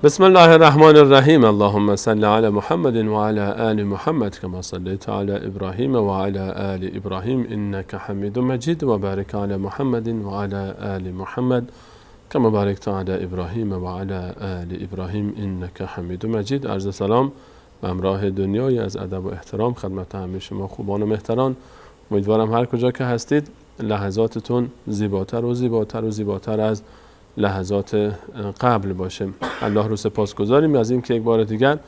بسم الله الرحمن الرحیم. اللهم صل علی محمد و علی آل محمد كما صليت علی ابراهیم و علی آل ابراهیم انك حمید مجید و بارک علی محمد و علی آل محمد كما بارکت علی ابراهیم و علی آل ابراهیم انك حمید مجید. عرض سلام و همراه دنیای از ادب و احترام خدمت همه شما خوبان و مهتران. امیدوارم هر کجا که هستید لحظاتتون زیباتر و زیباتر و زیباتر از لحظات قبل باشه. الله رو سپاسگزاریم از این که یک بار دیگر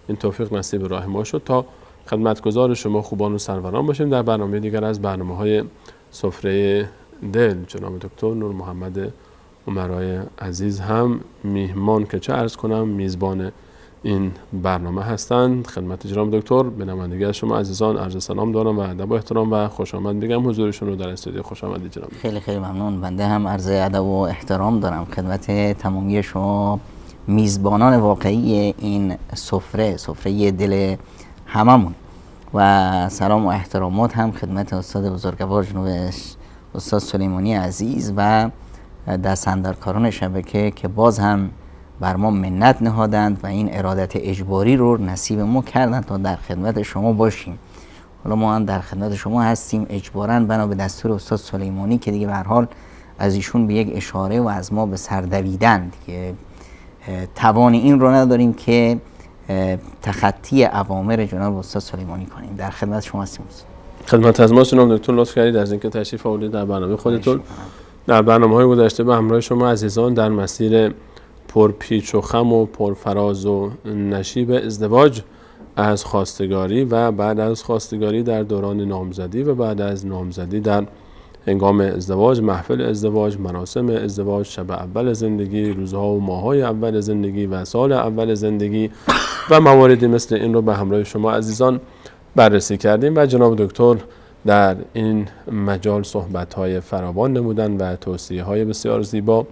این توفیق نصیب راه ما شد تا خدمتگزار شما خوبان و سروران باشیم در برنامه دیگر از برنامه‌های سفره دل. جناب دکتر نور محمد عمرای عزیز هم میهمان که چه عرض کنم میزبان این برنامه هستند. خدمت جناب دکتر به نمایندگی شما عزیزان عرض سلام دارم و ادب و احترام و خوش آمد میگم حضورشون رو در استودیو. خوش آمدید جناب. خیلی خیلی ممنون. بنده هم عرض ادب و احترام دارم خدمت تمامی شما میزبانان واقعی این سفره دل هممون و سلام و احترامات هم خدمت استاد بزرگوار جناب استاد سلیمانی عزیز و دستاندرکاران شبکه که باز هم بر ما منت نهادند و این ارادت اجباری رو نصیب ما کردند تا در خدمت شما باشیم. حالا ما هم در خدمت شما هستیم اجباراً بنا به دستور استاد سلیمانی که دیگه به هر حال از ایشون به یک اشاره و از ما به سر دویدند که توان این رو نداریم که تخطی اوامر جناب استاد سلیمانی کنیم. در خدمت شما هستیم. خدمت از ما جناب دکتر لطف کردید از اینکه تشریف آوردید در برنامه خودتون. در برنامه‌های گذشته به همراه شما عزیزان در مسیر پرپیچ و خم و پرفراز و نشیب ازدواج از خواستگاری و بعد از خواستگاری در دوران نامزدی و بعد از نامزدی در هنگام ازدواج، محفل ازدواج، مراسم ازدواج، شب اول زندگی، روزها و ماه‌های اول زندگی و سال اول زندگی و مواردی مثل این رو به همراه شما عزیزان بررسی کردیم و جناب دکتر در این مجال صحبت‌های فراوان نمودن و توصیه‌های بسیار زیبا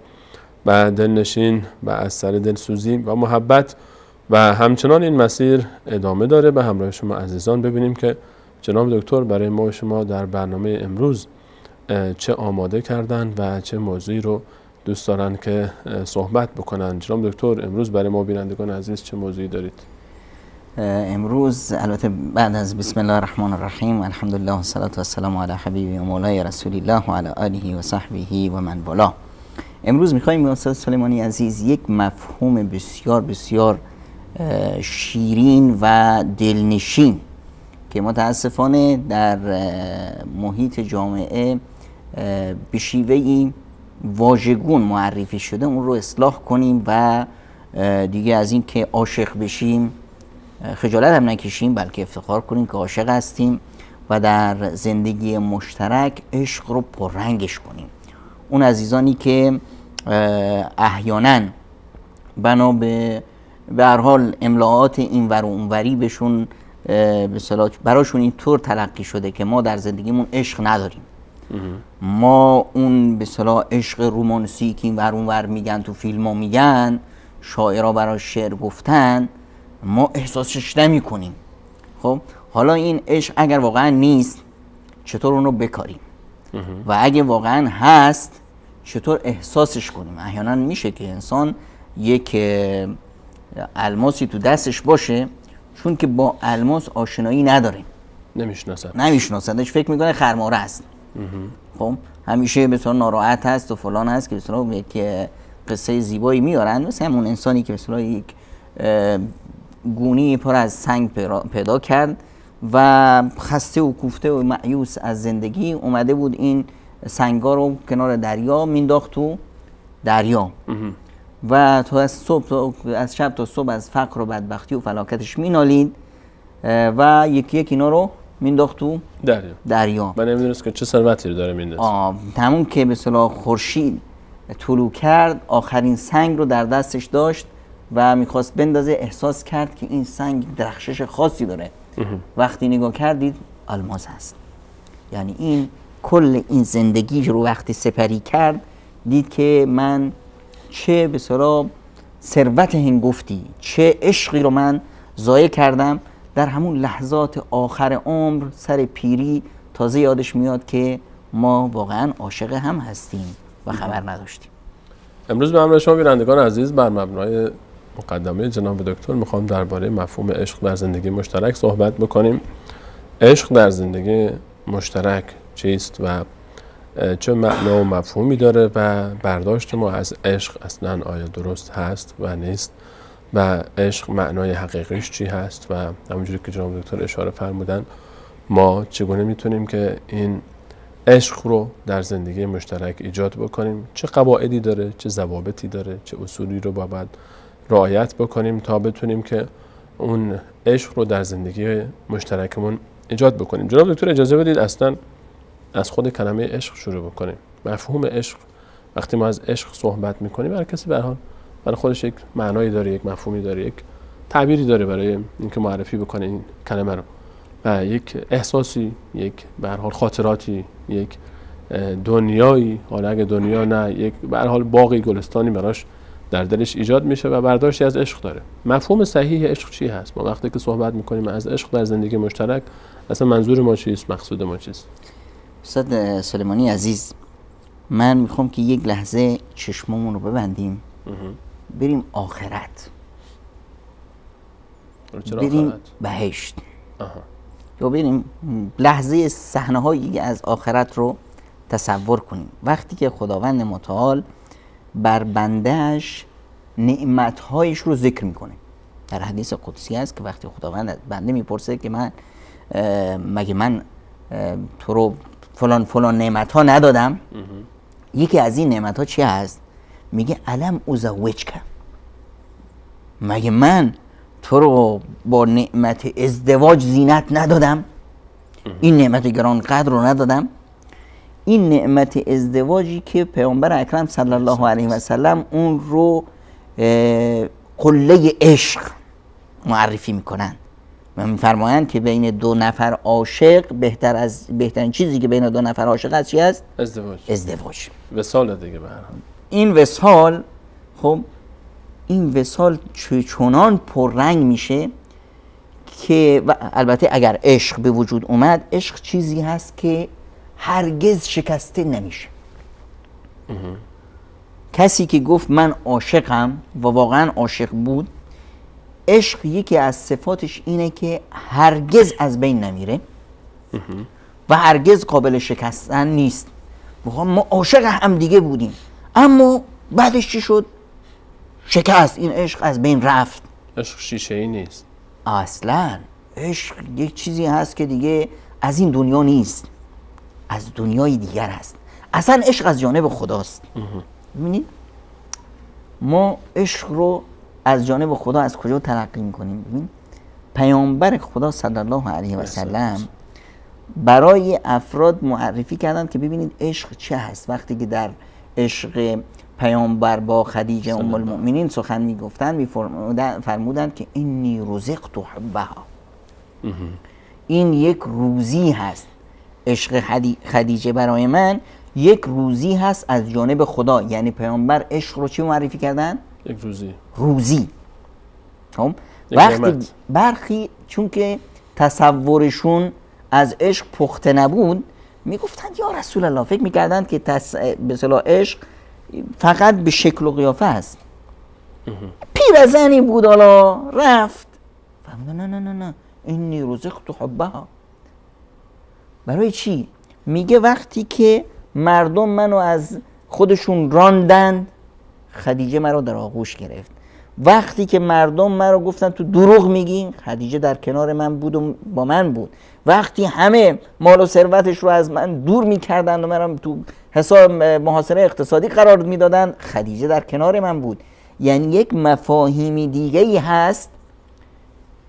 و دلنشین و از سر دلسوزی و محبت و همچنان این مسیر ادامه داره. به همراه شما عزیزان ببینیم که جناب دکتر برای ما و شما در برنامه امروز چه آماده کردن و چه موضوعی رو دوست دارن که صحبت بکنن. جناب دکتر امروز برای ما بینندگان عزیز چه موضوعی دارید؟ امروز البته بعد از بسم الله الرحمن الرحیم الحمدلله و صلات و سلام علی حبیب و مولای رسول الله و علی آله و صحبه و من والا. امروز میخواییم استاد سلیمانی عزیز یک مفهوم بسیار بسیار شیرین و دلنشین که متاسفانه در محیط جامعه به شیوهی واژگون معرفی شده اون رو اصلاح کنیم و دیگه از این که عاشق بشیم خجالت هم نکشیم بلکه افتخار کنیم که عاشق هستیم و در زندگی مشترک عشق رو پررنگش کنیم. اون عزیزانی که احیانا بنا به هر حال املاءات این ور و اونوری بهشون براشون اینطور تلقی شده که ما در زندگیمون عشق نداریم، ما اون به اصطلاح عشق رومانسی که این ور اونور میگن تو فیلم ها میگن شاعرها براش شعر گفتن ما احساسش نمی کنیم. خب حالا این عشق اگر واقعا نیست چطور اون رو بکاریم و اگه واقعا هست چطور احساسش کنیم؟ احیانا میشه که انسان یک الماسی تو دستش باشه چون که با الماس آشنایی نداره، نمیشناسدش، فکر میکنه خرماره است. خب همیشه مثلا ناراحت هست و فلان هست که مثلا یک قصه زیبایی میارن مثل همون انسانی که مثلا یک گونی پر از سنگ پیدا کرد و خسته و کوفته و مایوس از زندگی اومده بود این سنگا رو کنار دریا مینداخت تو دریا و تا از شب تا صبح از فقر و بدبختی و فلاکتش مینالید و یکی یکی اینا رو مینداخت تو دریا. من نمیدونست که چه ثروتی رو داره میندازه. همون که به اصطلاح خورشید طلوع کرد آخرین سنگ رو در دستش داشت و میخواست بندازه، احساس کرد که این سنگ درخشش خاصی داره. وقتی نگاه کردید الماس هست. یعنی این کل این زندگی رو وقتی سپری کرد دید که من چه به اصطلاح ثروت هنگفتی، چه عشقی رو من ضایع کردم. در همون لحظات آخر عمر سر پیری تازه یادش میاد که ما واقعا عاشق هم هستیم و خبر نداشتیم. امروز به همراه شما بینندگان عزیز بر مبنای مقدمه جناب دکتر میخوام درباره مفهوم عشق در زندگی مشترک صحبت بکنیم. عشق در زندگی مشترک چیست و چه معنا و مفهومی داره و برداشت ما از عشق اصلا آیا درست هست و نیست و عشق معنای حقیقیش چی هست و همونجوری که جناب دکتر اشاره فرمودن ما چگونه میتونیم که این عشق رو در زندگی مشترک ایجاد بکنیم، چه قواعدی داره، چه ضوابطی داره، چه اصولی رو باید رعایت بکنیم تا بتونیم که اون عشق رو در زندگی مشترکمون ایجاد بکنیم. جناب دکتر اجازه بدید اصلا از خود کلمه عشق شروع بکنیم. مفهوم عشق، وقتی ما از عشق صحبت میکنیم هر کسی به هر حال برای خودش یک معنایی داره، یک مفهومی داره، یک تعبیری داره برای اینکه معرفی بکنه این کلمه رو و یک احساسی، یک به هر حال خاطراتی، یک دنیایی، حالا اگه دنیا نه، یک به هر حال باغی، گلستانی براش در دلش ایجاد میشه و برداشتی از عشق داره. مفهوم صحیح عشق چی هست؟ ما وقتی که صحبت میکنیم از عشق در زندگی مشترک اصلا منظور ما چیست؟ مقصود ما چیست؟ استاد سلیمانی عزیز، من میخوام که یک لحظه چشممون رو ببندیم بریم آخرت، بریم بهشت، یا بریم لحظه صحنه هایی از آخرت رو تصور کنیم. وقتی که خداوند متعال بر بندهش نعمتهایش رو ذکر میکنه، در حدیث قدسی است که وقتی خداوند بنده میپرسه که مگه من تو رو فلان نعمت ها ندادم؟ یکی از این نعمت ها چی هست؟ میگه علم ازوجک، مگه من تو رو با نعمت ازدواج زینت ندادم؟ این نعمت گرانقدر رو ندادم؟ این نعمت ازدواجی که پیامبر اکرم صلی الله علیه و سلم اون رو قله عشق معرفی میکنن و میفرمایند که بین دو نفر عاشق بهترین چیزی که بین دو نفر عاشق هست چی است؟ ازدواج. وصال دیگه به هر حال. این وصال، خب این وصال چنان پررنگ میشه که و البته اگر عشق به وجود اومد، عشق چیزی هست که هرگز شکسته نمیشه. کسی که گفت من عاشقم و واقعا عاشق بود، عشق یکی از صفاتش اینه که هرگز از بین نمیره و هرگز قابل شکستن نیست. ما عاشق هم دیگه بودیم اما بعدش چی شد؟ شکست، این عشق از بین رفت. عشق شیشه ای نیست اصلا. عشق یک چیزی هست که دیگه از این دنیا نیست، از دنیای دیگر هست. اصلا عشق از جانب خداست. ببینید ما عشق رو از جانب خدا از کجا تلقی میکنیم؟ ببین پیامبر خدا صلی الله علیه و سلم برای افراد معرفی کردند که ببینید عشق چه هست. وقتی که در عشق پیامبر با خدیجه ام المؤمنین سخن میگفتند فرمودند که اینی رزقت حبها، این یک روزی هست. عشق خدیجه برای من یک روزی هست از جانب خدا. یعنی پیامبر عشق رو چی معرفی کردن؟ یک روزی. وقتی برخی چون که تصورشون از عشق پخته نبود میگفتند یا رسول الله، فکر میکردند که به اصطلاح عشق فقط به شکل و قیافه است. پیرزنی بود حالا رفت فهمید نه اینی رزقت حبها. برای چی؟ میگه وقتی که مردم منو از خودشون راندند، خدیجه مرا در آغوش گرفت. وقتی که مردم مرا گفتن تو دروغ میگی، خدیجه در کنار من بود و با من بود. وقتی همه مال و ثروتش رو از من دور میکردن و مرا تو حساب محاصره اقتصادی قرار میدادن، خدیجه در کنار من بود. یعنی یک مفاهیمی دیگه‌ای هست،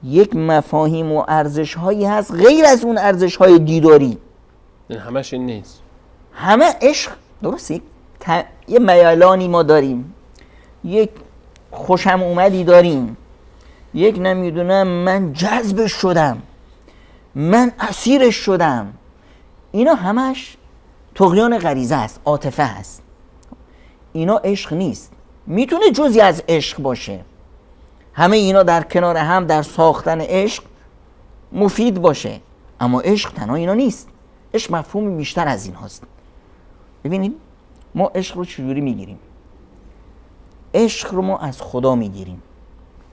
یک مفاهیم و ارزش هایی هست غیر از اون ارزش های دیداری. همش این نیست. همه عشق درسته، یه میلانی ما داریم، یک خوشم اومدی داریم، یک نمیدونم من جذبش شدم، من اسیرش شدم. اینا همش طغیان غریزه است، عاطفه است. اینا عشق نیست. میتونه جزئی از عشق باشه، همه اینا در کنار هم در ساختن عشق مفید باشه، اما عشق تنها اینا نیست. عشق مفهوم بیشتر از این هست. ببینید ما عشق رو چجوری میگیریم؟ عشق رو ما از خدا میگیریم.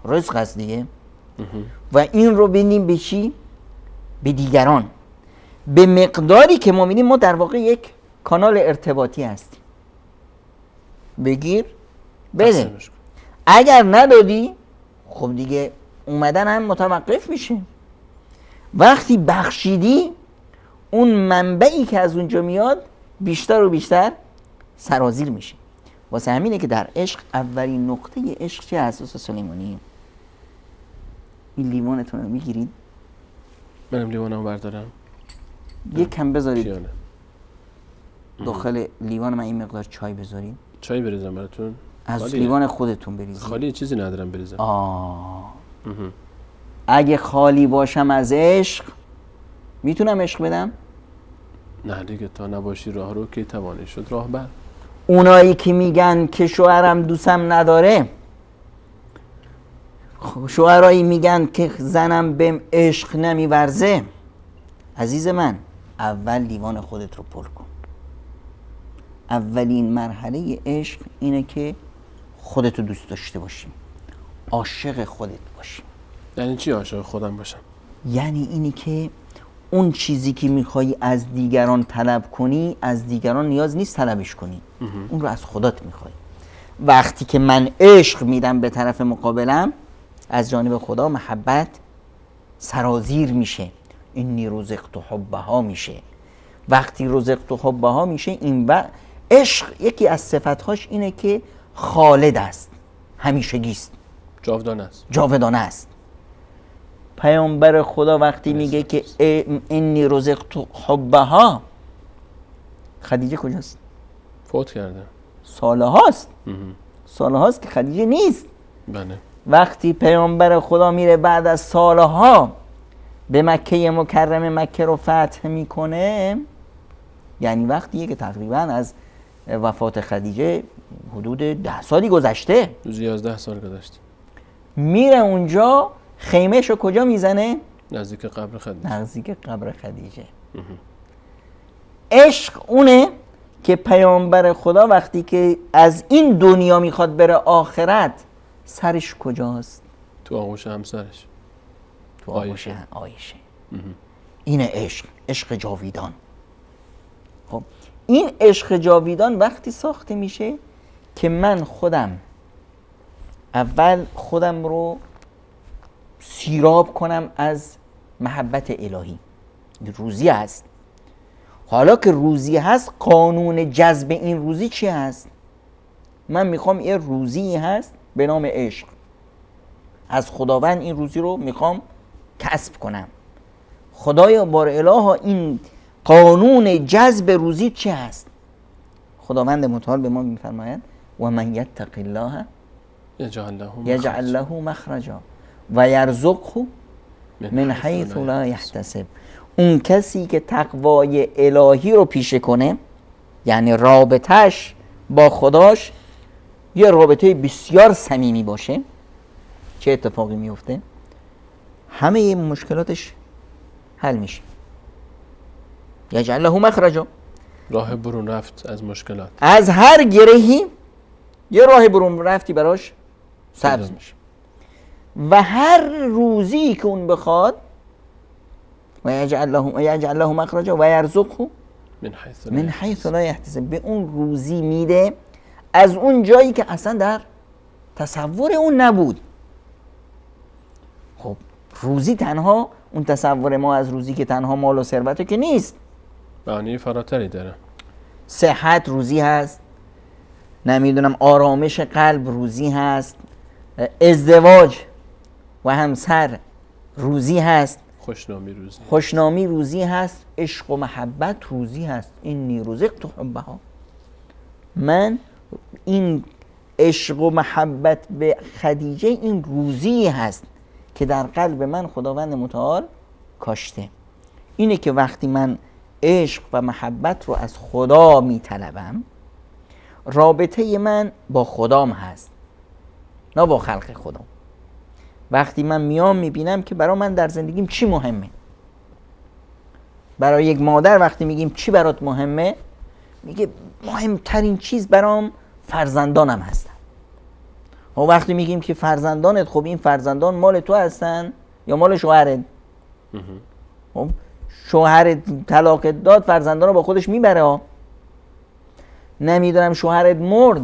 رزق هست دیگه. و این رو بینیم به چی؟ به دیگران، به مقداری که ما می‌بینیم ما در واقع یک کانال ارتباطی هستیم. بگیر بده. اگر ندادی خب دیگه اومدن هم متوقف میشه. وقتی بخشیدی اون منبعی که از اونجا میاد بیشتر و بیشتر سرازیر میشه. واسه همینه که در عشق اولین نقطه عشق چه اساس سلیمانی؟ این لیوانتون رو میگیرید، منم لیوانمو بردارم، یک کم بذارید پیانه. داخل لیوان من این مقدار چای بذارید، چای بریزم براتون؟ از خالیه. لیوان خودتون بریزید. خالی چیزی ندارم بریزم. اگه خالی باشم از عشق میتونم عشق بدم؟ نه دیگه، تا نباشی راه رو که توانه شد راه بر. اونایی که میگن که شوهرم دوستم نداره، شوهرایی میگن که زنم بهم عشق نمیورزه، عزیز من اول لیوان خودت رو پر کن. اولین مرحله عشق اینه که خودت رو دوست داشته باشی، عاشق خودت باشی. یعنی چی عاشق خودم باشم؟ یعنی اینی که اون چیزی که میخوایی از دیگران طلب کنی، از دیگران نیاز نیست طلبش کنی، اون رو از خودت میخوای. وقتی که من عشق میدم به طرف مقابلم، از جانب خدا محبت سرازیر میشه، اینی رزقت حبها میشه. وقتی رزقت حبها میشه، این عشق یکی از صفتهاش اینه که خالد است، همیشگیست، جاودانه است. جاودانه است. پیامبر خدا وقتی میگه که اینی رزقت حبها، خدیجه کجاست؟ فوت کرده. ساله هاست که خدیجه نیست. بله. وقتی پیامبر خدا میره بعد از سالها به مکه مکرمه، مکه رو فتح میکنه، یعنی وقتیه که تقریبا از وفات خدیجه حدود 10 سالی گذشته، 11 سال گذشته. میره اونجا خیمهشو کجا میزنه؟ نزدیک قبر خدیجه. نزدیک قبر خدیجه. عشق اونه که پیامبر خدا وقتی که از این دنیا میخواد بره آخرت، سرش کجاست؟ تو آغوش همسرش، تو آغوش عایشه. اینه عشق، عشق جاویدان. خب این عشق جاویدان وقتی ساخته میشه که من اول خودم رو سیراب کنم از محبت الهی. روزی هست. حالا که روزی هست، قانون جذب این روزی چی هست؟ من میخوام یه روزی هست به نام عشق، از خداوند این روزی رو میخوام کسب کنم. خدایا بار الها این قانون جذب روزی چی هست؟ خداوند متعال به ما میفرماید و من یتق الله یجعل له مخرجا و یرزقه من حیث لا یحتسب. اون کسی که تقوای الهی رو پیشه کنه، یعنی رابطهش با خداش یه رابطه بسیار صمیمی باشه، چه اتفاقی میفته؟ همه مشکلاتش حل میشه. یجعل له مخرجا، راه برون رفت از مشکلات. از هر گرهی یه راه برون رفتی براش سبز میشه و هر روزی که اون بخواد و یجعل له مخرجا و یرزقه من حیث لا یحتسب، به اون روزی میده از اون جایی که اصلا در تصور اون نبود. خب روزی تنها اون تصور ما از روزی که تنها مال و ثروته که نیست، معنی فراتری داره. صحت روزی هست، نمیدونم آرامش قلب روزی هست، ازدواج و همسر روزی هست، خوشنامی روزی هست، عشق و محبت روزی هست. اینی رزقت حبها، من این عشق و محبت به خدیجه این روزی هست که در قلب من خداوند متعال کاشته. اینه که وقتی من عشق و محبت رو از خدا میطلبم، رابطه من با خدام هست نه با خلق خدا. وقتی من میام میبینم که برای من در زندگیم چی مهمه، برای یک مادر وقتی میگیم چی برات مهمه، میگه مهمترین چیز برام فرزندانم هستن. خب وقتی میگیم که فرزندانت، خب این فرزندان مال تو هستن یا مال شوهرت؟ خب شوهرت طلاق داد، فرزندان رو با خودش میبره ها. نمیدونم شوهرت مرد،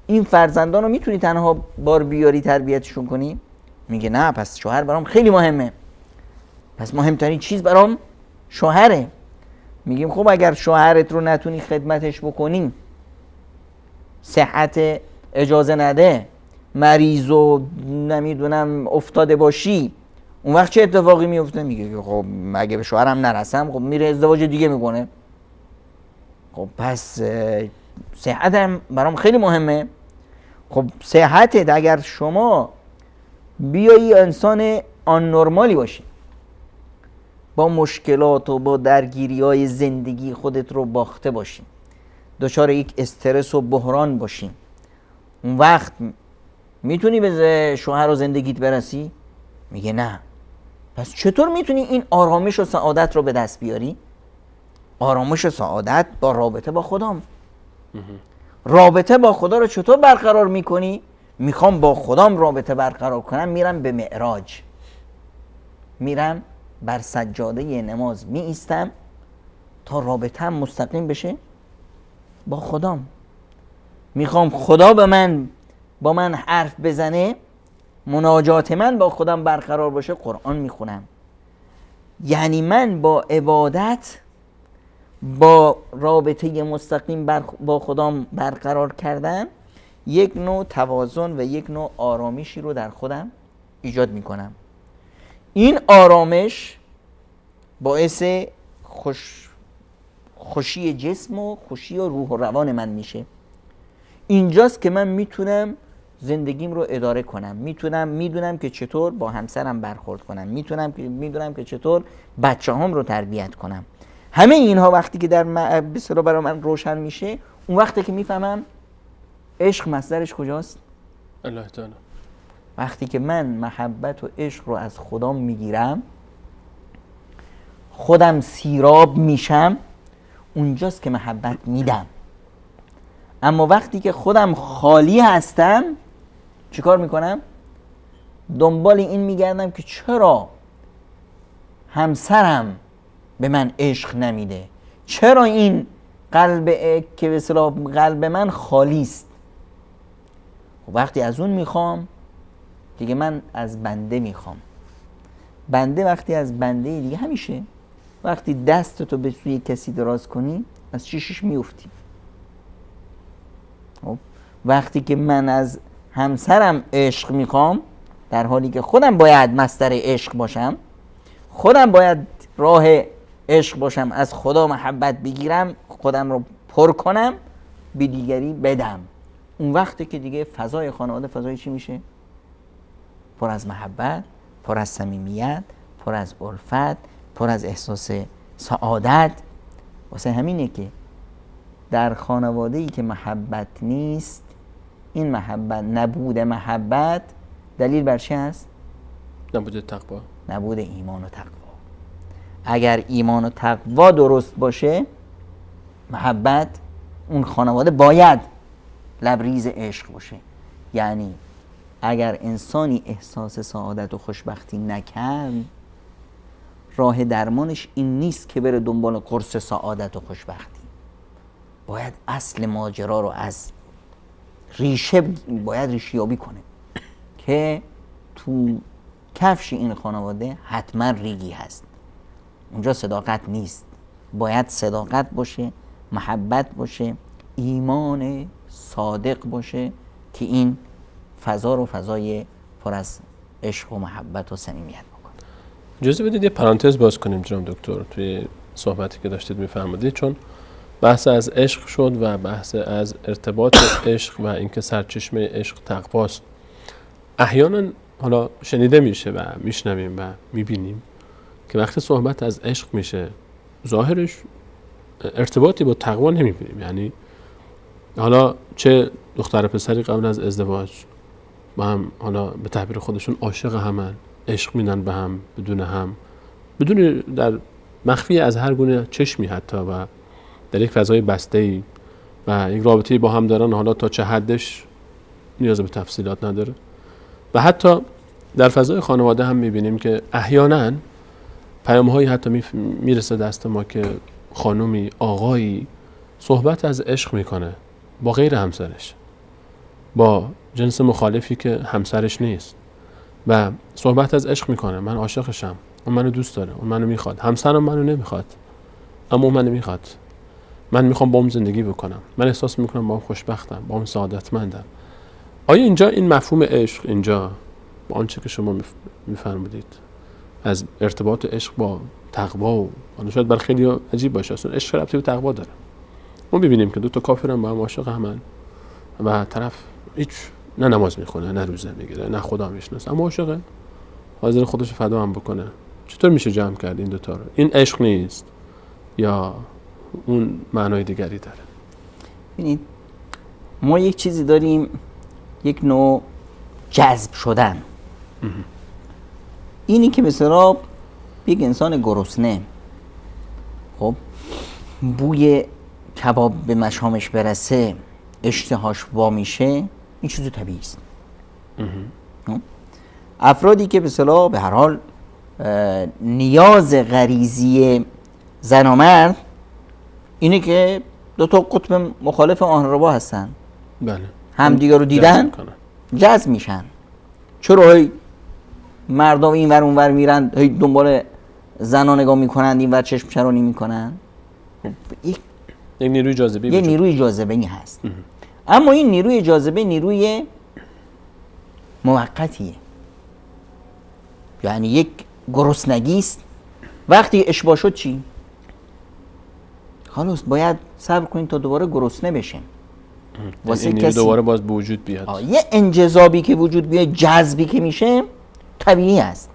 این فرزندان رو میتونی تنها بار بیاری تربیتشون کنی؟ میگه نه، پس شوهر برام خیلی مهمه، پس مهمترین چیز برام شوهره. میگیم خب اگر شوهرت رو نتونی خدمتش بکنی، صحت اجازه نده، مریض و نمیدونم افتاده باشی، اون وقت چه اتفاقی میفته؟ میگه خب اگه به شوهرم نرسم، خب میره ازدواج دیگه میکنه. خب پس صحتم برام خیلی مهمه. خب صحتت، اگر شما بیایی انسان آن نرمالی باشی، با مشکلات و با درگیری های زندگی خودت رو باخته باشی، دچار یک استرس و بحران باشی، اون وقت میتونی به شوهر و زندگیت برسی؟ میگه نه. پس چطور میتونی این آرامش و سعادت رو به دست بیاری؟ آرامش و سعادت با رابطه با خدام. رابطه با خدا رو چطور برقرار میکنی؟ میخوام با خدام رابطه برقرار کنم، میرم به معراج، میرم بر سجاده نماز می ایستم تا رابطه‌ام مستقیم بشه با خدام. میخوام خدا با من حرف بزنه، مناجات من با خودم برقرار باشه، قرآن میخونم. یعنی من با عبادت، با رابطه مستقیم با خدام برقرار کردن، یک نوع توازن و یک نوع آرامشی رو در خودم ایجاد میکنم. این آرامش باعث خوشی جسم و خوشی و روح و روان من میشه. اینجاست که من میتونم زندگیم رو اداره کنم، میدونم که چطور با همسرم برخورد کنم، میدونم که چطور بچه‌هام رو تربیت کنم. همه اینها وقتی که در بسیار برای من روشن میشه، اون وقتی که میفهمم عشق مصدرش کجاست؟ الله تعالی. وقتی که من محبت و عشق رو از خودم میگیرم، خودم سیراب میشم، اونجاست که محبت میدم. اما وقتی که خودم خالی هستم، چیکار میکنم؟ دنبال این میگردم که چرا همسرم به من عشق نمیده، چرا این که به اصطلاح قلب من خالی است. وقتی از اون میخوام، دیگه من از بنده میخوام. بنده وقتی از بنده، دیگه همیشه وقتی دستتو به سوی کسی دراز کنی، از چشش میفتی. وقتی که من از همسرم عشق میخوام، در حالی که خودم باید مصدر عشق باشم، خودم باید راه عشق باشم، از خدا محبت بگیرم، خودم رو پر کنم، به دیگری بدم. اون وقتی که دیگه فضای خانواده فضای چی میشه؟ پر از محبت، پر از صمیمیت، پر از الفت، پر از احساس سعادت. واسه همینه که در خانواده‌ای که محبت نیست، این محبت، نبود محبت دلیل بر چه هست؟ نبود تقوا، نبود ایمان و تقوا. اگر ایمان و تقوا درست باشه، محبت، اون خانواده باید لبریز عشق باشه. یعنی اگر انسانی احساس سعادت و خوشبختی نکرد، راه درمانش این نیست که بره دنبال قرص سعادت و خوشبختی. باید اصل ماجرا رو از ریشه یابی کنه که تو کفش این خانواده حتما ریگی هست. اونجا صداقت نیست. باید صداقت باشه، محبت باشه، ایمان صادق باشه که این فضا رو فضای پر از عشق و محبت و صمیمیت بکنه. اجازه بدید یه پرانتز باز کنیم جناب دکتر توی صحبتی که داشتید میفرمایید، چون بحث از عشق شد و بحث از ارتباط عشق و اینکه سرچشمه عشق تقواست. احیانا حالا شنیده میشه و میشنویم و میبینیم که وقتی صحبت از عشق میشه، ظاهرش ارتباطی با تقوا نمیبینیم. یعنی حالا چه دختر پسری قبل از ازدواج با هم، حالا به تعبیر خودشون عاشق همن، عشق میدن به هم بدون در مخفی از هر گونه چشمی حتی، و در یک فضای بسته‌ای و یک رابطه‌ای با هم دارن. حالا تا چه حدش نیاز به تفصیلات نداره. و حتی در فضای خانواده هم میبینیم که احیانا پیام‌هایی حتی میرسه دست ما که خانومی، آقایی صحبت از عشق میکنه با غیر همسرش، با جنس مخالفی که همسرش نیست و صحبت از عشق میکنه. من عاشقشم، اون منو دوست داره، اون منو میخواد، همسرم منو نمیخواد اما اون منو میخواد، من میخوام با اون زندگی بکنم، من احساس میکنم با اون خوشبختم، با اون سعادتمندم. آیا اینجا این مفهوم عشق اینجا با آنچه که شما میفرمودید از ارتباط عشق با تقوا و شاید برای خیلی عجیب باشه، اصلا عشق ربطی به تقوا داره. ما ببینیم که دو تا کافرن با هم عاشق همن و طرف هیچ نه نماز میخونه، نه روزه میگیره، نه خدا میشناسه، اما عاشقه، حاضر خودش فدا هم بکنه. چطور میشه جمع کرد این دوتا رو؟ این عشق نیست یا اون معنای دیگری داره؟ ببینید ما یک چیزی داریم، یک نوع جذب شدن. اینی که مثلا یک انسان گرسنه خب بوی کباب به مشامش برسه اشتهاش وا میشه، این چیز طبیعی است. افرادی که مثلا به هر حال نیاز غریزی زن و مرد اینه که دو تا قطب مخالف آهنربا هستن، بله، همدیگه رو دیدن جذب میشن. چرا هی مردا این ور اون ور میرن، هی دنبال زنا نگاه میکنن، این ور چشم چرانی میکنن؟ یک نیروی جاذبه، یه نیروی جاذبه هست. اما این نیروی جاذبه نیروی موقتیه، یعنی یک گرسنگی است. وقتی اشباع شد چی؟ خلاص باید صبر کنید تا دوباره گرسنه بشه. واسه این کسی دوباره باز به وجود بیاد. یه انجذابی که وجود بیاد، جذبی که میشه طبیعی است.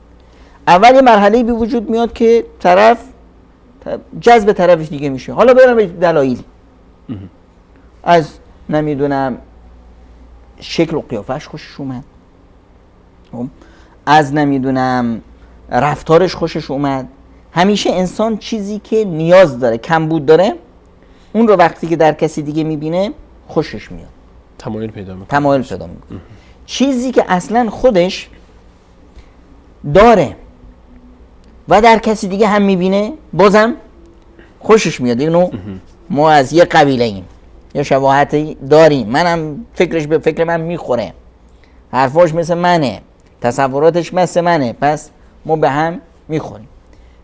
اول یه مرحله‌ای به وجود میاد که طرف جذب طرف دیگه میشه. حالا برم به دلایل، از نمیدونم شکل و قیافش خوشش اومد، از نمیدونم رفتارش خوشش اومد. همیشه انسان چیزی که نیاز داره، کمبود داره، اون رو وقتی که در کسی دیگه میبینه خوشش میاد، تمایل پیدا میکنه. چیزی که اصلا خودش داره و در کسی دیگه هم میبینه بازم خوشش میاد. اینو ما از یه قبیله ایم، یه شباهتی داریم، منم فکرش به فکر من میخوره، حرفاش مثل منه، تصوراتش مثل منه، پس ما به هم میخوریم.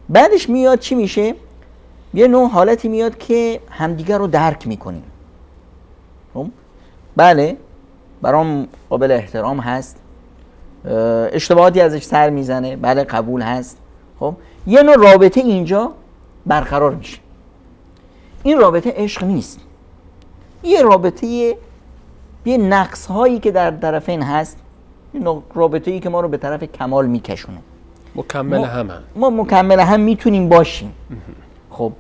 بعدش میاد چی میشه؟ یه نوع حالتی میاد که همدیگر رو درک میکنیم. بله برام قابل احترام هست، اشتباهاتی ازش سر میزنه، بله قبول هست. خب یه نوع رابطه اینجا برقرار میشه. این رابطه عشق نیست، یه رابطه یه نقص هایی که در طرفین هست، این رابطه ای که ما رو به طرف کمال میکشونه. ما مکمل هم میتونیم باشیم. خب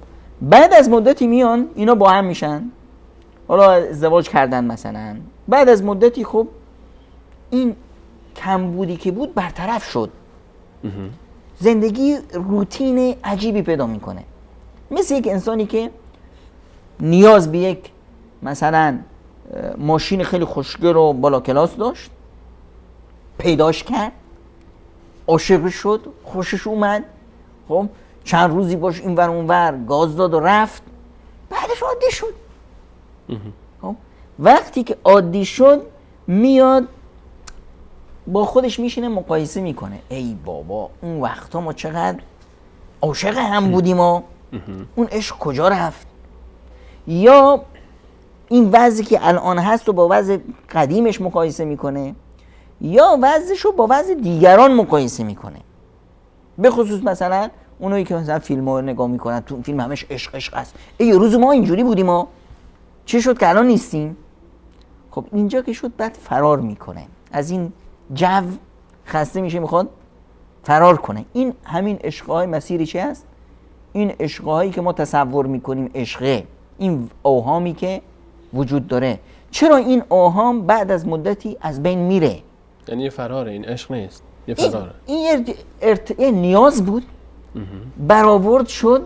بعد از مدتی میان اینا با هم میشن، حالا ازدواج کردن مثلا، بعد از مدتی خب این کمبودی که بود برطرف شد، زندگی روتین عجیبی پیدا میکنه. مثل یک انسانی که نیاز به یک مثلا ماشین خیلی خوشگل و بالا کلاس داشت، پیداش کرد، عاشق شد، خوشش اومد، خب چند روزی باش این ور اون ور گاز داد و رفت، بعدش عادی شد. خب وقتی که عادی شد میاد با خودش میشینه مقایسه میکنه، ای بابا اون وقتا ما چقدر عاشق هم بودیم و اون عشق کجا رفت؟ یا این وضعی که الان هست رو با وضع قدیمش مقایسه میکنه، یا وضعش رو با وضع دیگران مقایسه میکنه. به خصوص مثلا اونایی که مثلا فیلم رو نگاه میکنن، تو فیلم همش عشق عشق است، یه روز ما اینجوری بودیم و چی شد که الان نیستیم؟ خب اینجا که شد بعد فرار میکنه از این جو، خسته میشه، میخواد فرار کنه. این همین عشقهای مسیری چی هست؟ این عشقهایی که ما تصور میکنیم عشقه، این اوهامی که وجود داره. چرا این اوهام بعد از مدتی از بین میره؟ یعنی یه فراره، این عشق نیست، یه فراره. این نیاز بود، برآورد شد،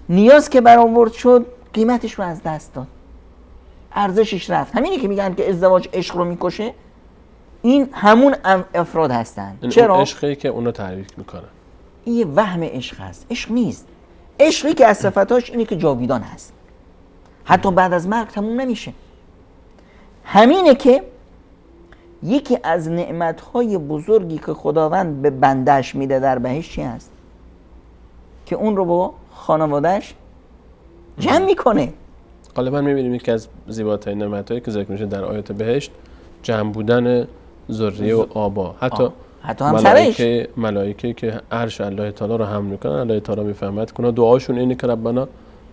نیاز که برآورد شد قیمتش رو از دست داد، ارزشش رفت. همینی که میگن که ازدواج عشق رو میکشه، این همون افراد هستن. چرا؟ عشقی که اونو تحریک میکنن. این یه وهم عشق هست، عشق نیست. عشقی که از صفتاش اینه که جاویدان هست، حتی بعد از مرگ تموم نمیشه. همینه که یکی از نعمتهای بزرگی که خداوند به بندش میده در بهشت چی هست؟ که اون رو با خانوادهش جمع میکنه. غالبا میبینیم یکی از زیباترین نعمتهایی که ذکر میشه در آیات بهشت جمع بودن ذریه و آبا. حتی ملائکه که عرش الله تعالی رو حمل میکنن، الله تعالی میفهمد که دعاشون اینه که ربنا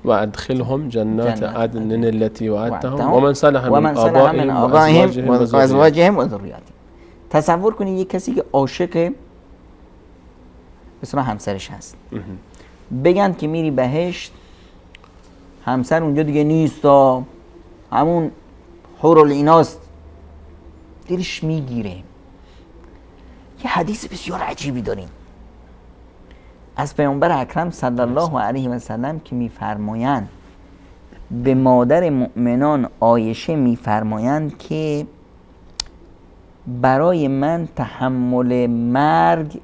و ادخلهم جنات عدن التي وعدتهم و من صلح من آبائهم و ازواجهم و ذریاتهم. تصور کنید یک کسی که عاشق مثلا همسرش هست، بگن که میری بهشت، همسر اونجا دیگه نیست، همون حورالعیناست، دلش میگیره. یه حدیث بسیار عجیبی داریم از پیامبر اکرم صلی الله علیه و سلم که میفرمایند به مادر مؤمنان عایشه میفرمایند که برای من تحمل مرگ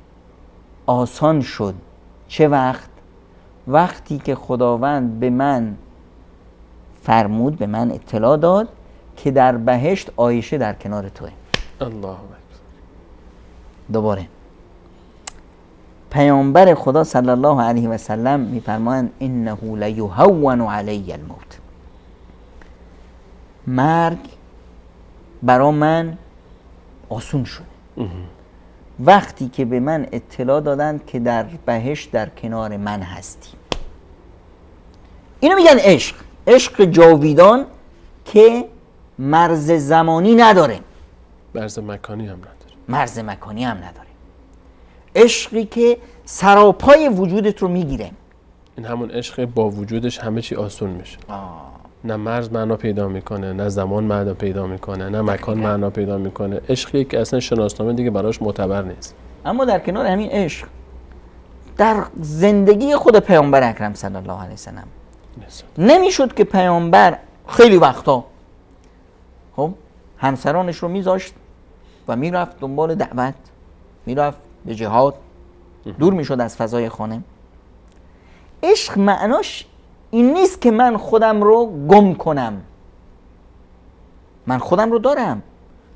آسان شد. چه وقت؟ وقتی که خداوند به من فرمود، به من اطلاع داد که در بهشت عایشه در کنار توه. الله اکبر. دوباره پیامبر خدا صلی الله علیه و سلم میفرمایند انه لیهون علی الموت. مرگ برا من آسون شده وقتی که به من اطلاع دادن که در بهشت در کنار من هستی. اینو میگن عشق، عشق جاویدان که مرز زمانی نداره، مرز مکانی هم نداره. عشقی که سراپای وجودت رو میگیره. این همون عشق با وجودش همه چی آسون میشه. نه مرز معنا پیدا میکنه، نه زمان معنا پیدا میکنه، نه مکان معنا پیدا میکنه. عشقی که اصلا شناسنامه دیگه براش معتبر نیست. اما در کنار همین عشق در زندگی خود پیامبر اکرم صلی الله علیه وسلم نمیشد که پیامبر خیلی وقتا خب همسرانش رو میذاشت و میرفت دنبال دعوت، میرفت به جهاد، دور میشد از فضای خانه. عشق معناش این نیست که من خودم رو گم کنم. من خودم رو دارم،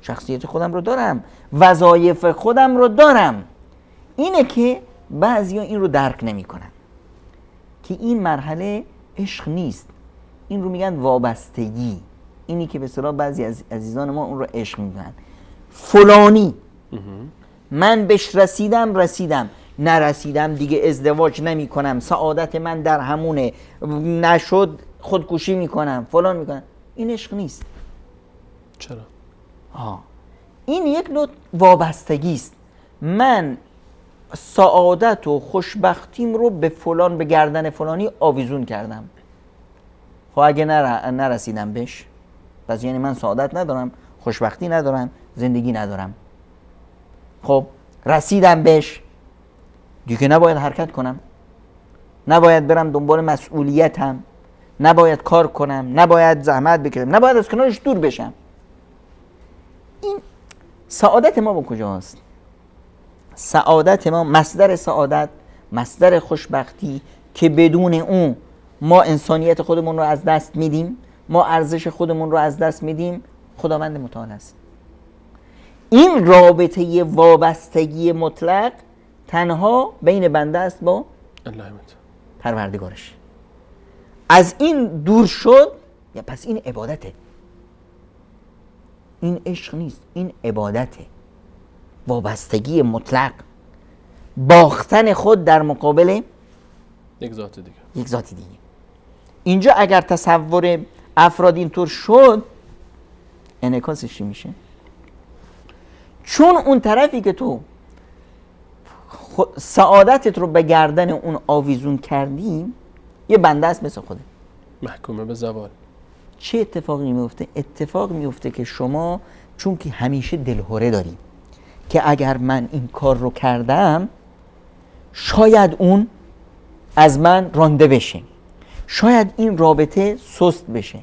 شخصیت خودم رو دارم، وظایف خودم رو دارم. اینه که بعضیا این رو درک نمی کنن که این مرحله عشق نیست، این رو میگن وابستگی. اینی که به اصطلاح بعضی از عزیزان ما اون رو عشق میگن. فلانی من بهش رسیدم، نرسیدم دیگه ازدواج نمی کنم، سعادت من در همونه، نشد خودکشی میکنم، فلان میکنم. این عشق نیست. چرا؟ این یک نوع وابستگی است. من سعادت و خوشبختیم رو به فلان، به گردن فلانی آویزون کردم. خب اگه نرسیدم بهش، پس یعنی من سعادت ندارم، خوشبختی ندارم، زندگی ندارم. خب رسیدم بهش، دیگه نباید حرکت کنم، نباید برم دنبال مسئولیتم، نباید کار کنم، نباید زحمت بکشم، نباید از کنارش دور بشم. این سعادت ما با کجاست؟ سعادت ما، مصدر سعادت، مصدر خوشبختی که بدون اون ما انسانیت خودمون رو از دست میدیم، ما ارزش خودمون رو از دست میدیم، خداوند متعال است. این رابطه وابستگی مطلق تنها بین بنده است با پروردگارش. از این دور شد، یا پس این عبادته. این عشق نیست، این عبادته. وابستگی مطلق، باختن خود در مقابل یک ذات دیگه. اینجا اگر تصور افراد اینطور شد، انعکاسش چی میشه؟ چون اون طرفی که تو سعادتت رو به گردن اون آویزون کردی، یه بنده است مثل خوده، محکومه به زوال. چه اتفاقی میفته؟ اتفاق میفته که شما چون که همیشه دلهوره داری که اگر من این کار رو کردم شاید اون از من رانده بشه، شاید این رابطه سست بشه،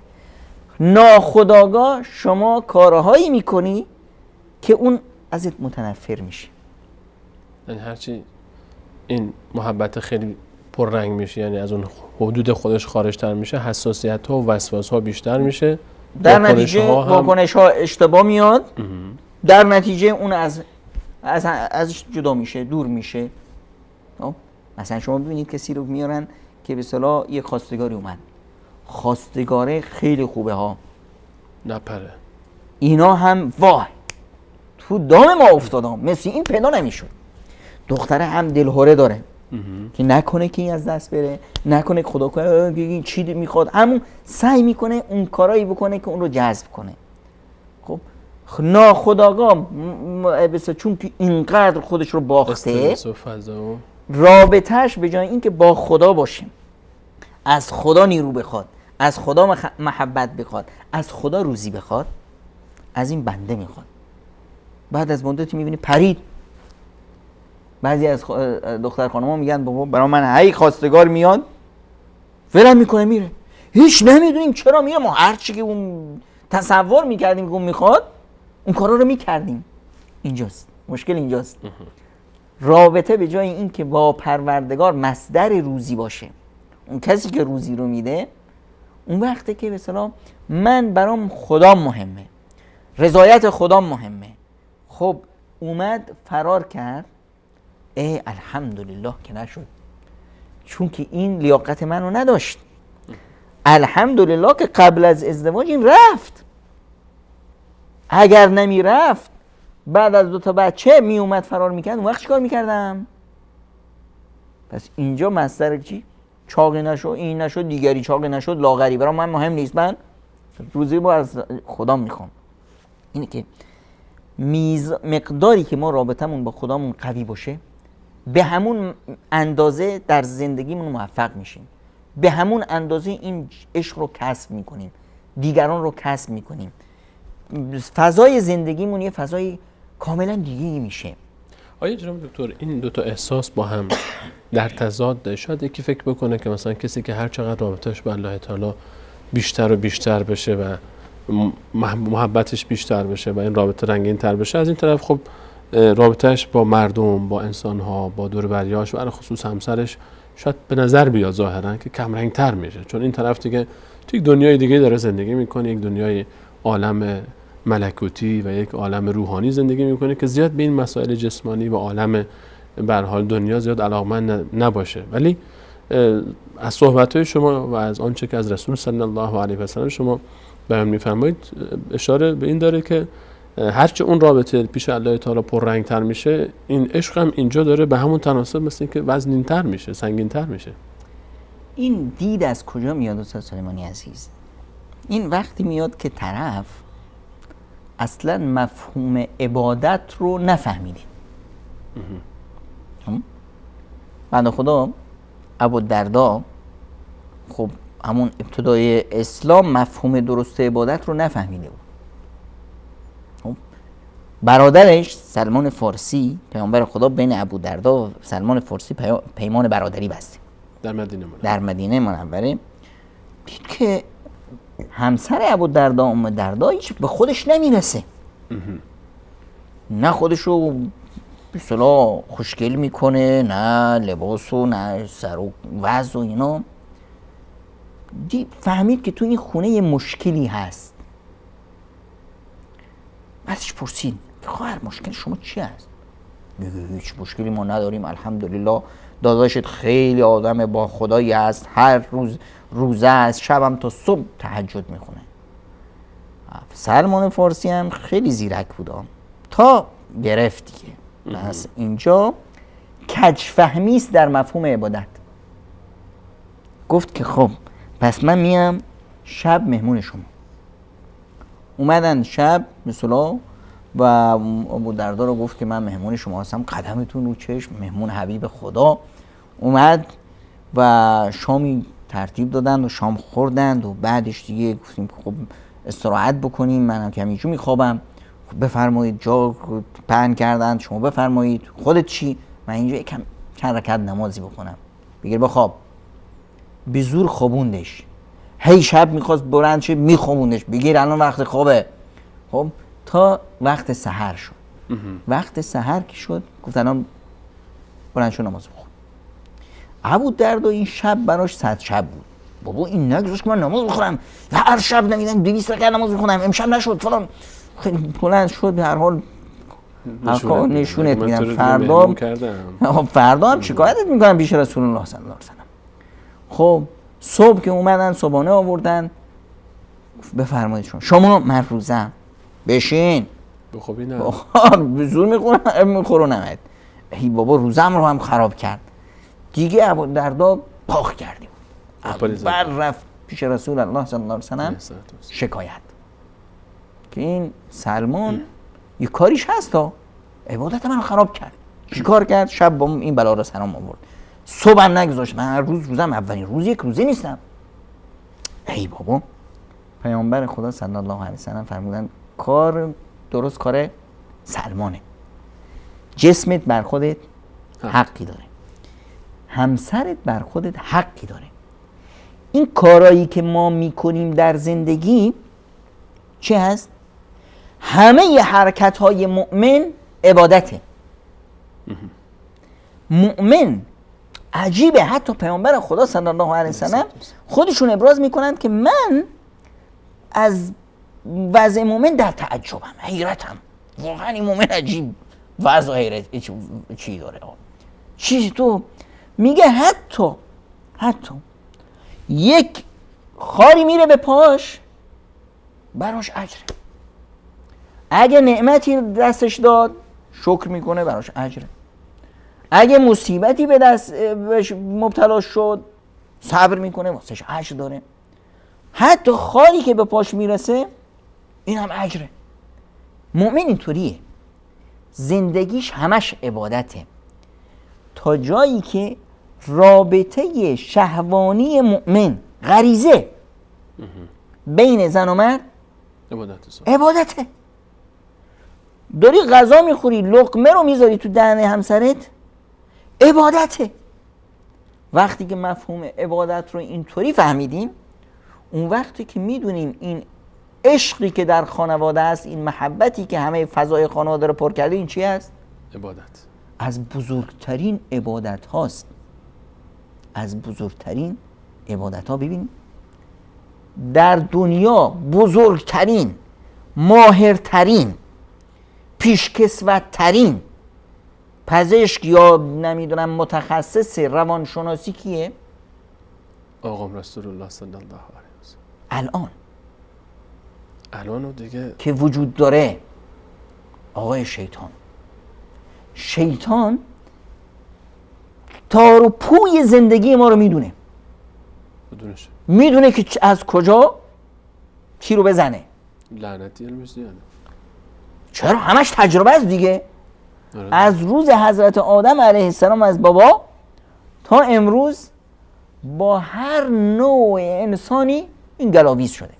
ناخودآگاه شما کارهایی میکنی که اون ازت متنفر میشه. یعنی هرچی این محبت خیلی پررنگ میشه، یعنی از اون حدود خودش خارجتر میشه، حساسیت ها و وسواس ها بیشتر میشه، در نتیجه واکنش ها اشتباه میاد، در نتیجه اون ازش جدا میشه، دور میشه. مثلا شما ببینید کسی رو میارن که به اصطلاح یه خواستگاری اومد، خواستگاره خیلی خوبه ها، نپره، اینا هم وای تو دام ما افتادم، مثل این پیدا نمیشد. دختره هم دلهوره داره که نکنه که این از دست بره، نکنه که خدا کنه چی میخواد، همون سعی میکنه اون کارایی بکنه که اون رو جذب کنه. خب ناخودآگاه چون که اینقدر خودش رو باخته، رابطهش به جای اینکه با خدا باشه، از خدا نیرو بخواد، از خدا محبت بخواد، از خدا روزی بخواد، از این بنده میخواد. بعد از مدتی میبینی پرید. بعضی از دختر خانم‌ها میگن بابا برای من هی خواستگار میاد ولم میکنه میره، هیچ نمیدونیم چرا میره. ما هر چی که اون تصور میکردیم که اون میخواد اون کارا رو میکردیم. اینجاست مشکل، اینجاست. رابطه به جای این که با پروردگار مصدر روزی باشه، اون کسی که روزی رو میده، اون وقته که به اصطلاح من برام خدا مهمه، رضایت خدا مهمه. خب اومد فرار کرد، الحمدلله که نشد، چون که این لیاقت منو نداشت. الحمدلله که قبل از ازدواج این رفت. اگر نمی رفت بعد از 2 بچه می اومد فرار میکرد، اون وقت چیکار میکردم؟ پس اینجا مصدر چی؟ چاقی نشد، این نشد، دیگری چاقی نشد، لاغری برای من مهم نیست، من روزی رو از خدا میخوام. اینه که مقداری که ما رابطمون با خدامون قوی باشه، به همون اندازه در زندگیمون موفق میشیم، به همون اندازه این عشق رو کسب میکنیم، دیگران رو کسب میکنیم، فضای زندگیمون یه فضای کاملا دیگه‌ای میشه. آیا جناب دکتر این 2 احساس با هم در تضاد؟ شاید یکی فکر بکنه که مثلا کسی که هر چقدر رابطش با الله تعالی بیشتر و بیشتر بشه و محبتش بیشتر بشه و این رابطه رنگین تر بشه، از این طرف خب رابطهش با مردم، با انسان‌ها، با دور و بریاش و علاوه خصوص همسرش شاید به نظر بیاد ظاهرا که کم رنگ تر میشه، چون این طرف دیگه تو یک دنیای دیگه داره زندگی میکنه، یک دنیای عالم ملکوتی و یک عالم روحانی زندگی میکنه که زیاد به این مسائل جسمانی و عالم به هر حال دنیا زیاد علاقمند نباشه. ولی از صحبت‌های شما و از آنچه که از رسول صلی الله علیه و سلم شما بیان می‌فرمایید اشاره به این داره که هرچه اون رابطه پیش الله تعالی پررنگ‌تر میشه، این عشق هم اینجا داره به همون تناسب مثل که وزنین‌تر میشه، سنگین‌تر میشه. این دید از کجا میاد استاد سلیمانی عزیز؟ این وقتی میاد که طرف اصلا مفهوم عبادت رو نفهمیده. بنده خدا ابوالدرداء خب همون ابتدای اسلام مفهوم درست عبادت رو نفهمیده بود. برادرش سلمان فارسی، پیامبر خدا بین ابوالدرداء و سلمان فارسی پیمان برادری بسته در مدینه منوره. دید که همسر ابوالدرداء ام درداء هیچ به خودش نمیرسه، نه خودش رو به اصطلاح خوشگل میکنه، نه لباس و نه سر و وضع و اینا. فهمید که تو این خونه یه مشکلی هست. بعدش پرسید خواهر مشکل شما چی هست؟ هیچ مشکلی ما نداریم، الحمدلله داداشت خیلی آدم با خدایی هست، هر روز روزه است، شبم تا صبح تهجد میخونه. سلمان فارسی هم خیلی زیرک بود تا گرفت دیگه. پس اینجا کج‌فهمی است در مفهوم عبادت. گفت که خب پس من میام شب مهمون شما. اومدن شب مثلا و ابوالدرداء رو گفت که من مهمون شما هستم، قدمتون رو چشم، مهمون حبیب خدا. اومد و شامی ترتیب دادند و شام خوردند و بعدش دیگه گفتیم خب استراحت بکنیم، منم که همینجور میخوابم. خب بفرمایید، جا پهن کردند، شما بفرمایید خودت چی؟ من اینجا یکم چند رکعت نمازی بکنم. بگیر بخواب. به زور خوابوندش. هی شب میخواست بلند شه میخوابوندش، بگیر الان وقت خوابه. خب تا وقت سحر شد. وقت سحر که شد گفت الان بلند شو نماز بخون. ابودردا این شب براش 100 شب بود. بابا این نگذاشت که من نماز بخونم، هر شب نمیدونم 200 رکعت نماز بخونم، امشب نشد فلان. خیلی بلند شد، به هر حال نشونت میدم فردا هم شکایتت میکنم پیش رسول الله صلی الله علیه و سلم. خب صبح که اومدن صبحانه آوردن، بفرمایید شما من روزم بشین بخوابی نه به زور میخورونمت. ای بابا روزم رو هم خراب کرد دیگه. ابودردا پاک کردیم، بعد رفت پیش رسول الله صلی الله علیه و سلم شکایت که این سلمان یه کاریش هست تا عبادت من خراب کرد. چی کار کرد؟ شب با این بلا رو سرم آورد، صبح هم نگذاشت. من هر روز روزم اولین روز یک روزه نیستم. ای بابا پیامبر خدا صلی الله علیه و سلم فرمودن کار درست کار سلمانه. جسمت بر خودت حقی داره، همسرت بر خودت حقی داره. این کارایی که ما میکنیم در زندگی چه هست؟ همه ی حرکت های مؤمن عبادته. مؤمن عجیبه، حتی پیامبر خدا صلی الله علیه وسلم خودشون ابراز میکنند که من از وضع مؤمن در تعجبم، حیرتم. واقعا این مؤمن عجیب وضع و حیرت چی داره. چی تو میگه حتی یک خاری میره به پاش براش اجره. اگه نعمتی دستش داد شکر میکنه براش اجره. اگه مصیبتی به دست مبتلا شد صبر میکنه واسش اجر داره. حتی خاری که به پاش میرسه این هم اجره. مؤمن اینطوریه، زندگیش همش عبادته، تا جایی که رابطه شهوانی مؤمن غریزه بین زن و مرد عبادته. داری غذا میخوری، لقمه رو میذاری تو دهن همسرت، عبادته. وقتی که مفهوم عبادت رو اینطوری فهمیدیم، اون وقتی که میدونیم این عشقی که در خانواده است، این محبتی که همه فضای خانواده رو پر کرده، این چی است؟ عبادت. از بزرگترین عبادت هاست. از بزرگترین عبادت ها. ببین در دنیا بزرگترین، ماهرترین، پیشکسوتترین پزشک یا نمیدونم متخصص روانشناسی کیه؟ آقا رسول الله صلی الله علیه وسلم. الان دیگه که وجود داره آقای شیطان تار و پوی زندگی ما رو میدونه. میدونه که از کجا کی رو بزنه. لعنتی علمش زیاده. چرا؟ همش تجربه است دیگه. از روز حضرت آدم علیه السلام از بابا تا امروز با هر نوع انسانی این گلاویز شده.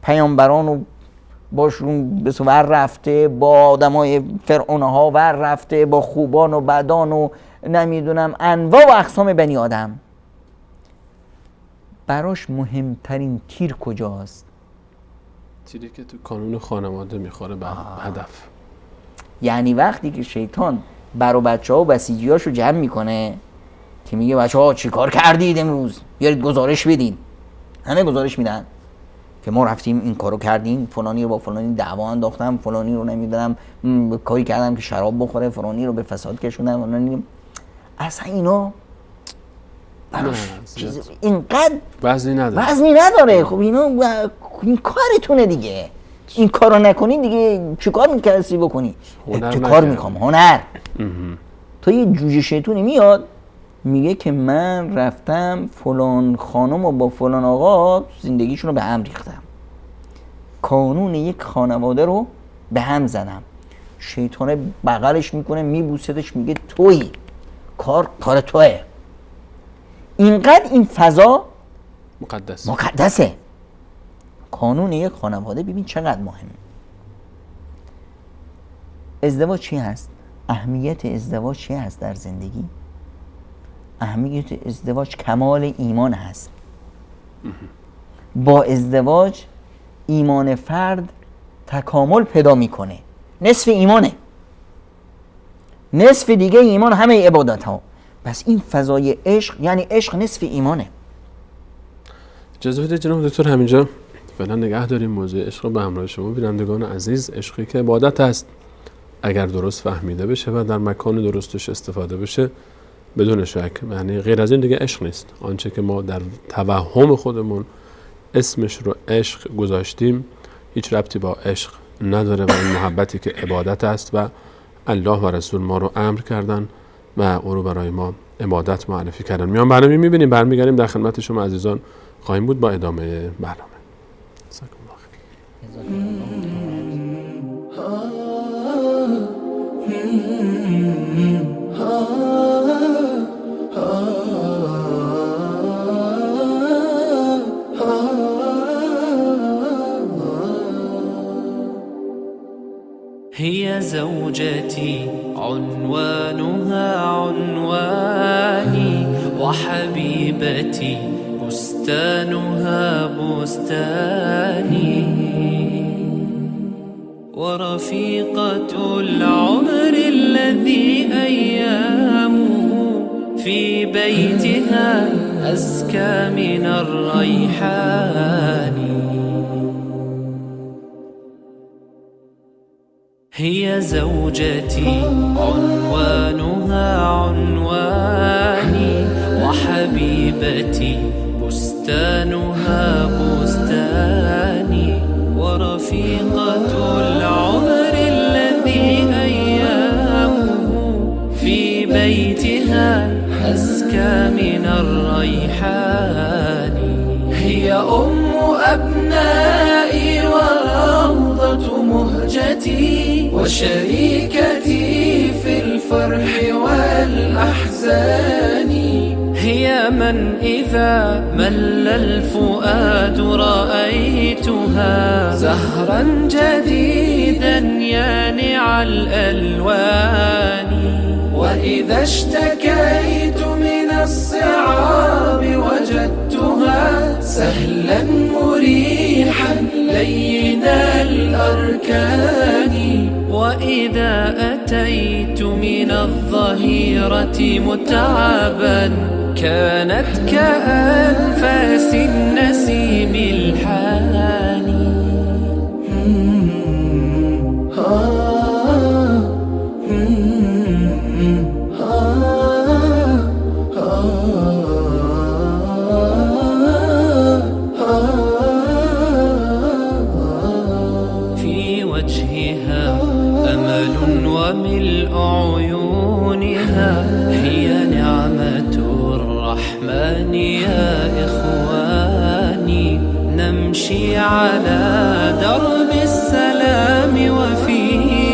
پیامبران رو باشون به ور رفته، با آدمای فرعونها ور رفته، با خوبان و بدان و نمیدونم انواع و اقسام بنی آدم. براش مهمترین تیر کجاست؟ تیری که تو کانون خانواده میخوره به هدف. یعنی وقتی که شیطان برای بچه‌ها و بسیجیاشو جمع میکنه که میگه بچه‌ها چی کار کردید امروز؟ بیارید گزارش بدین. همه گزارش میدن که ما رفتیم این کارو کردیم، فلانی رو با فلانی دعوا انداختم، فلانی رو نمیدونم کاری کردم که شراب بخوره، فلانی رو به فساد کشوندم، فلانی. اصلا اینا اینقدر وزنی نداره. خب اینا این کارتونه دیگه. این کارو نکنی دیگه چیکار می‌کردی بکنی؟ ابتکار میخوام، هنر. تو یه جوجه شیطونی میاد میگه که من رفتم فلان خانم و با فلان آقا زندگیشون رو به هم ریختم، کانون یک خانواده رو به هم زدم. شیطانه بغلش میکنه میبوسدش میگه تویی، کار توه. اینقدر این فضا مقدسه. کانون یک خانواده ببین چقدر مهمه. ازدواج چی هست؟ اهمیت ازدواج چی هست در زندگی؟ اهمیت ازدواج کمال ایمان هست. با ازدواج ایمان فرد تکامل پیدا میکنه، نصف ایمانه، نصف دیگه ایمان همه عبادت ها. پس این فضای عشق، یعنی عشق نصف ایمانه. اجازه بدید جناب دکتر همینجا فعلا نگه داریم موضوع عشق رو به همراه شما بینندگان عزیز. عشقی که عبادت است اگر درست فهمیده بشه و در مکان درستش استفاده بشه بدون شک، یعنی غیر از این دیگه عشق نیست. آنچه که ما در توهم خودمون اسمش رو عشق گذاشتیم هیچ ربطی با عشق نداره و این محبتی که عبادت است و الله و رسول ما رو امر کردن و او رو برای ما عبادت معرفی کردن. میان برنامه میبینیم، برمیگردیم در خدمت شما عزیزان خواهیم بود با ادامه برنامه. هي زوجتي عنوانها عنواني وحبيبتي بستانها بستاني ورفيقة العمر الذي أيامه في بيتها أزكى من الريحان. هي زوجتي عنوانها عنواني وحبيبتي بستانها بستاني ورفيقة العمر الذي أيامه في بيتها أزكى من الريحان. هي أم أبنائي وروضة مهجتي وشريكتي في الفرح والأحزان. هي من إذا مل الفؤاد رأيتها زهرا جديدا يانع الألوان. وإذا اشتكيت من الصعاب وجدتها سهلا مريحا لين الأركان. وإذا أتيت من الظهيرة متعبا كانت كأنفاس النسيم الحاني. في وجهها أمل وملء عيونها هي نعمة الرحمن يا إخواني. نمشي على درب السلام وفي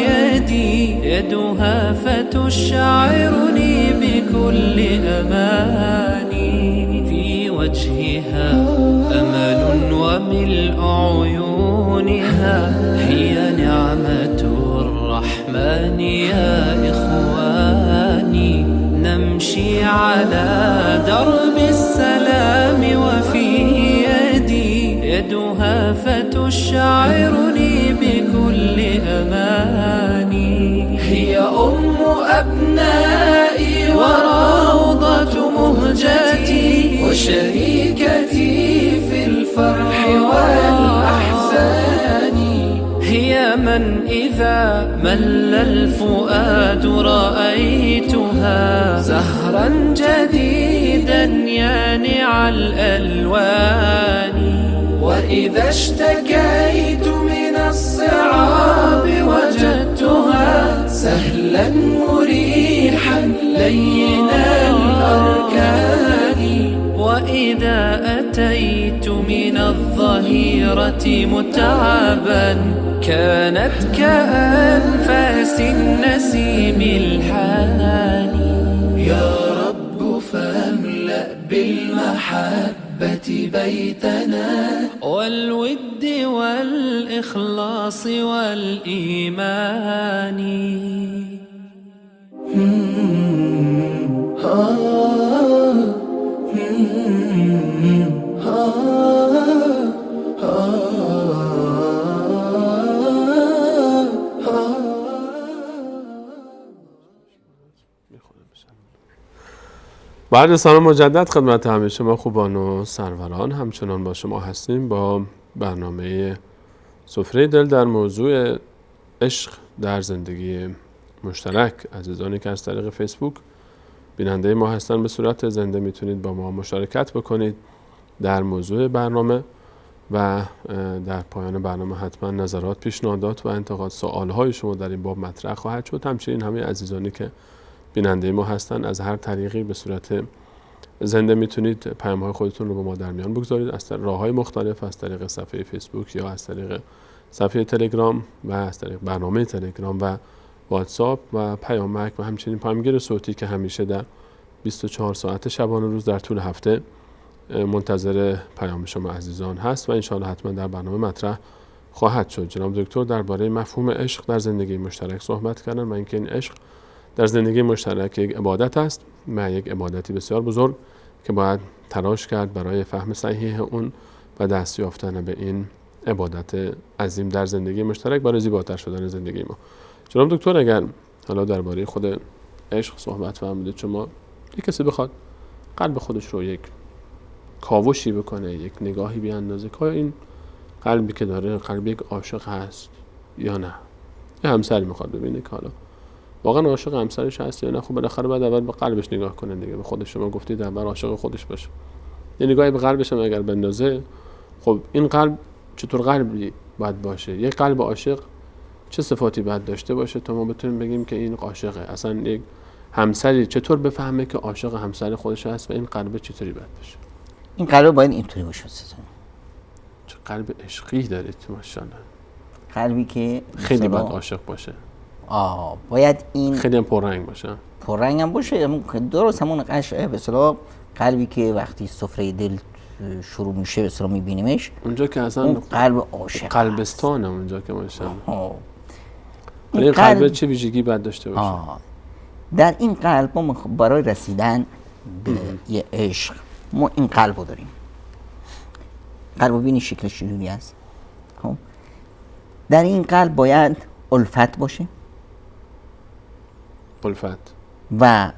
يدي يدها فتشعرني بكل أماني. في وجهها أمل وملء عيونها هي نعمة الرحمن يا إخواني. نمشي على درب السلام وفي يدي يدها فتشعرني بكل أماني. هي أم أبنائي وروضة مهجتي وشريكتي في الفرح والأحزان. هي من إذا مل الفؤاد رأيتها زهرا جديدا يانع الألوان. وإذا اشتكيت من الصعاب وجدتها سهلا مريحا لين الأركان. وإذا أتيت من الظهيرة متعبا كانت كأنفاس النسيم الحاني. يا رب فاملأ بالمحبة بيتنا والود والإخلاص والإيمان. میخونه بشن. بعد سلام مجدد خدمت همه شما خوبان و سروران، همچنان با شما هستیم با برنامه سفره دل در موضوع عشق در زندگی مشترک. عزیزانی که از طریق فیسبوک بیننده ما هستن به صورت زنده میتونید با ما مشارکت بکنید در موضوع برنامه و در پایان برنامه حتما نظرات، پیشنهادات و انتقاد، سوالهای شما در این باب مطرح خواهد شد. همچنین همه عزیزانی که بیننده ما هستن از هر طریقی به صورت زنده میتونید پیام‌های خودتون رو با ما در میان بگذارید از راه‌های مختلف، از طریق صفحه فیسبوک یا از طریق صفحه تلگرام و از طریق برنامه تلگرام و واتساپ و پیامک و همچنین پیامگیر صوتی که همیشه در 24 ساعت شبانه روز در طول هفته منتظر پیام شما عزیزان هست و انشاءالله حتما در برنامه مطرح خواهد شد. جناب دکتر درباره مفهوم عشق در زندگی مشترک صحبت کردن و اینکه این عشق در زندگی مشترک یک عبادت است و یک عبادتی بسیار بزرگ که باید تلاش کرد برای فهم صحیح اون و دست یافتن به این عبادت عظیم در زندگی مشترک برای زیباتر شدن زندگی ما. جناب دکتر اگر حالا درباره خود عشق صحبت فرمودید، شما یک کسی بخواد قلب خودش رو یک کاوشی بکنه، یک نگاهی بیاندازه که این قلبی که داره قلب یک عاشق هست یا نه، یه همسری میخواد ببینه که حالا واقعا عاشق همسرش هست یا نه، خب بالاخره بعد اول به قلبش نگاه کنه دیگه. به خودش شما گفتید اول عاشق خودش باشه، یه نگاهی به قلبش هم اگر بندازه، خب این قلب چطور قلبی باید باشه، یک قلب عاشق چه صفاتی باید داشته باشه تا ما بتونیم بگیم که این عاشقه. اصلا یک همسری چطور بفهمه که عاشق همسر خودش هست و این قلب چطوری باید باشه؟ این قلب باید اینطوری باشه. چه قلب عشقی دارید ماشاءالله. قلبی که خیلی باید عاشق باشه. باید این خیلی هم پررنگ باشه. پررنگ هم باشه، درست همون قشعه به اصطلاح قلبی که وقتی سفره دل شروع میشه به اصطلاح میبینیمش اونجا که اصلا اون قلب عاشق قلبستانه اونجا که ماشاءالله. این قلب چه ویژگی باید داشته باشه؟ در این قلب ما برای رسیدن به یه عشق ما این قلب رو داریم. قلب رو بینی شکلش چجوری است. در این قلب باید الفت باشه، الفت و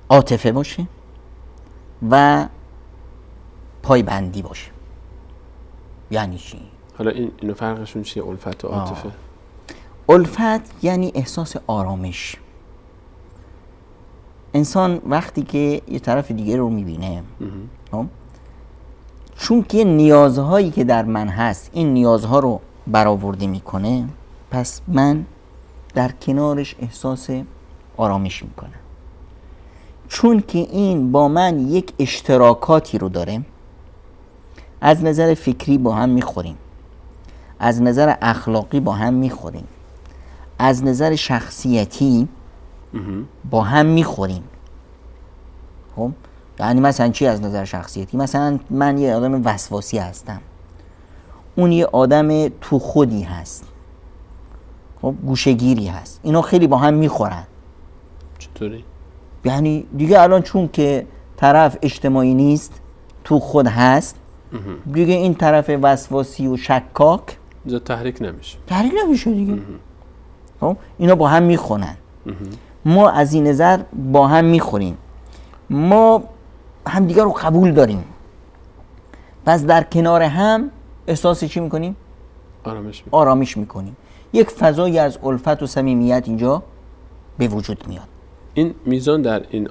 عاطفه باشه و پایبندی باشه. یعنی چی؟ حالا اینو فرقشون چیه الفت و عاطفه؟ الفت یعنی احساس آرامش. انسان وقتی که یه طرف دیگه رو میبینه، چون که نیازهایی که در من هست این نیازها رو برآورده میکنه، پس من در کنارش احساس آرامش میکنم. چون که این با من یک اشتراکاتی رو داره، از نظر فکری با هم میخوریم، از نظر اخلاقی با هم میخوریم، از نظر شخصیتی با هم میخوریم. خب یعنی مثلا چی از نظر شخصیتی؟ مثلا من یه آدم وسواسی هستم، اون یه آدم تو خودی هست، خب گوشه‌گیری هست. اینا خیلی با هم میخورن. چطوری؟ یعنی دیگه الان چون که طرف اجتماعی نیست، تو خود هست، دیگه این طرف وسواسی و شکاک تحریک نمیشه دیگه. خب اینا با هم میخونن. ما از این نظر با هم میخوریم، ما همدیگه رو قبول داریم، پس در کنار هم احساس چی میکنیم؟ آرامش میکنیم. یک فضایی از الفت و صمیمیت اینجا به وجود میاد. این میزان در این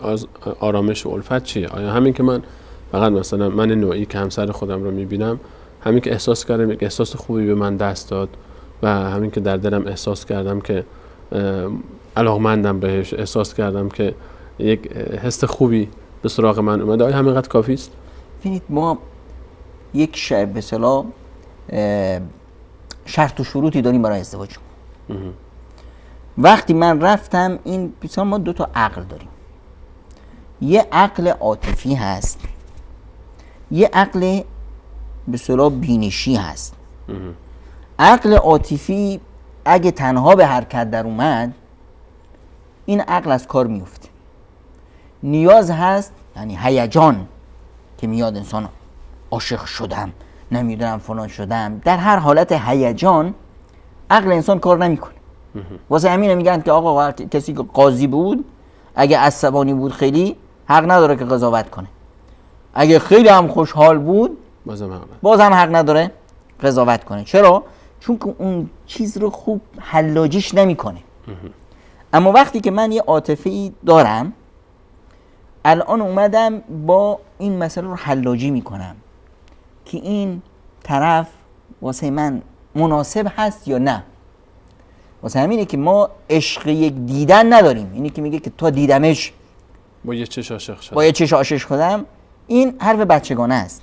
آرامش و الفت چیه؟ آیا همین که من فقط مثلا من نوعی که همسر خودم رو میبینم، همین که احساس کردم یک احساس خوبی به من دست داد و همین که در دلم احساس کردم که علاقمندم بهش، احساس کردم که یک حس خوبی به سراغ من اومده، آیا همینقدر کافی است؟ ببینید ما یک به اصطلاح شرط و شروطی داریم برای ازدواج. وقتی من رفتم این مثلا ما دو تا عقل داریم، یه عقل عاطفی هست، یه عقل به اصطلاح بینشی هست. عقل عاطفی اگه تنها به حرکت در اومد، این عقل از کار میفته. نیاز هست، یعنی هیجان که میاد انسان عاشق شدم، نمیدونم فلان شدم، در هر حالت هیجان عقل انسان کار نمیکنه. واسه همین میگن که آقا کسی که قاضی بود اگه عصبانی بود خیلی حق نداره که قضاوت کنه، اگه خیلی هم خوشحال بود بازم حق نداره قضاوت کنه. چرا؟ چون که اون چیز رو خوب حلاجیش نمیکنه. اما وقتی که من یه عاطفه‌ای دارم، الان اومدم با این مسئله رو حلاجی میکنم که این طرف واسه من مناسب هست یا نه. واسه همینه که ما عشق یک دیدن نداریم. اینی که میگه که تا دیدمش با یه چش عاشق شدم، این حرف بچگانه است.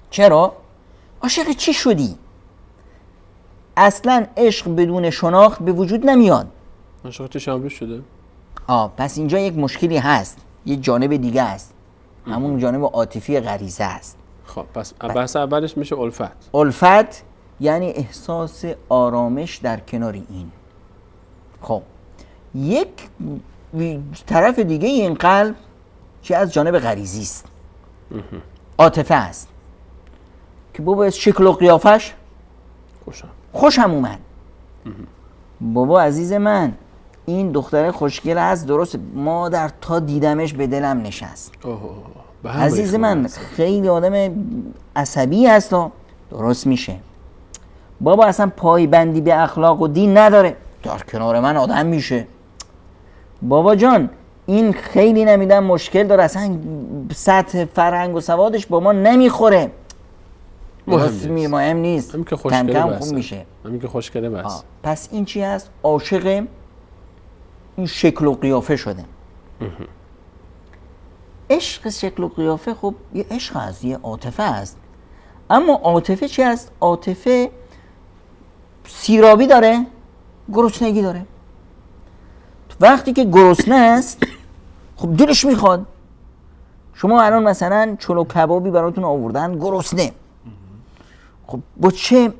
چرا؟ عاشق چی شدی؟ اصلا عشق بدون شناخت به وجود نمیاد. عاشق چش امروز شده؟ پس اینجا یک مشکلی هست، یک جانب دیگه است، همون جانب عاطفی غریزه است. خب پس بحث اولش میشه الفت. الفت یعنی احساس آرامش در کنار این. خب یک طرف دیگه این قلب که از جانب غریزی است، عاطفه است که بابا از شکل و قیافش خوشم اومد. بابا عزیز من، این دختره خوشگل است، درست مادر تا دیدمش به دلم نشست. عزیز من خیلی آدم عصبی هست، درست میشه. بابا اصلا پایبندی به اخلاق و دین نداره، در کنار من آدم میشه. بابا جان این خیلی نمیدن مشکل داره، اصلا سطح فرهنگ و سوادش با ما نمیخوره، مهم نیست. همین که کم کم خوب میشه، همین که خوشگله بس. پس این چی هست؟ عاشق این شکل و قیافه شده. عشق شکل و قیافه خب یه عشق هست، یه عاطفه است. اما عاطفه چی هست؟ عاطفه سیرابی داره، گرسنگی داره. وقتی که گرسنه است خب دلش میخواد. شما الان مثلا چلو کبابی براتون آوردن، گرسنه، خب با چه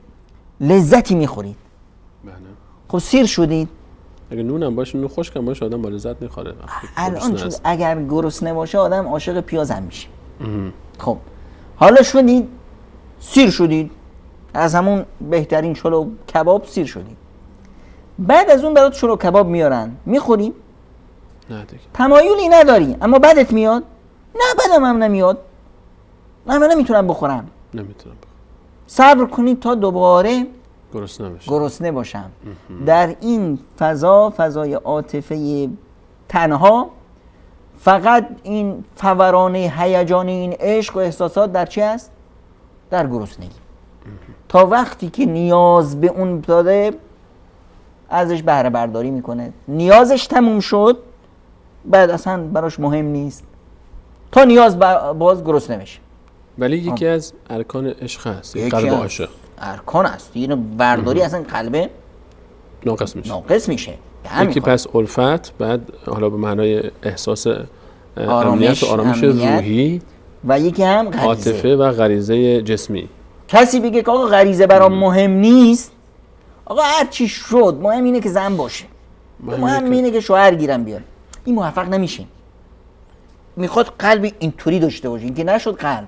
لذتی میخورید؟ خب سیر شدید. اگه نونم باشه، نون خشکم باشه، آدم با لذت میخوره. الان اگر گرسنه باشه آدم عاشق پیاز هم میشه. خب حالا شدید سیر شدید، از همون بهترین چلو کباب سیر شدید. بعد از اون برات چلو کباب میارن، میخوری؟ نه دیگه. تمایلی نداری، اما بدت میاد؟ نه بدم هم نمیاد. نه من نمیتونم بخورم. صبر کنید تا دوباره گرسنه باشم. در این فضای عاطفه تنها، فقط این فوران هیجان این عشق و احساسات در چی است؟ در گرسنگی. تا وقتی که نیاز به اون داده ازش بهره برداری میکنه، نیازش تموم شد، بعد اصلا براش مهم نیست تا نیاز باز گرسنه بشه. ولی یکی از ارکان عشق هست، قلب عاشق ارکان است. اینو برداری اصلا قلب ناقص میشه. یکی پس الفت، بعد حالا به معنای احساس امنیت و آرامش روحی، و یکی هم عاطفه و غریزه جسمی. کسی بگه که آقا غریزه برام مهم نیست، آقا هر چی شد مهم اینه که زن باشه، مهم اینه که شوهر گیرم بیاره، این موفق نمیشه. میخواد قلب اینطوری داشته باشه، این که نشد قلب.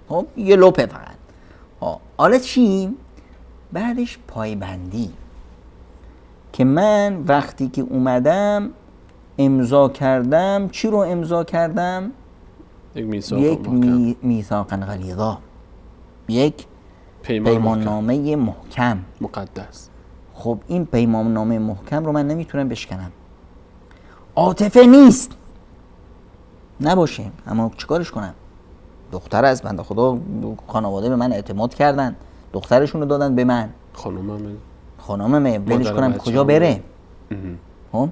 خب یه لپه فقط. حالا چی؟ بعدش پایبندی، که من وقتی که اومدم امضا کردم، چی رو امضا کردم؟ یک میثاق غلیظا، یک پیمان نامه محکم مقدس. خب این پیمان نامه محکم رو من نمیتونم بشکنم. عاطفه نیست، نباشه، اما چیکارش کنم؟ دختر از بنده خدا خانواده به من اعتماد کردن، دخترشون رو دادن به من، خانوممه، ولش کنم کجا بره؟ خب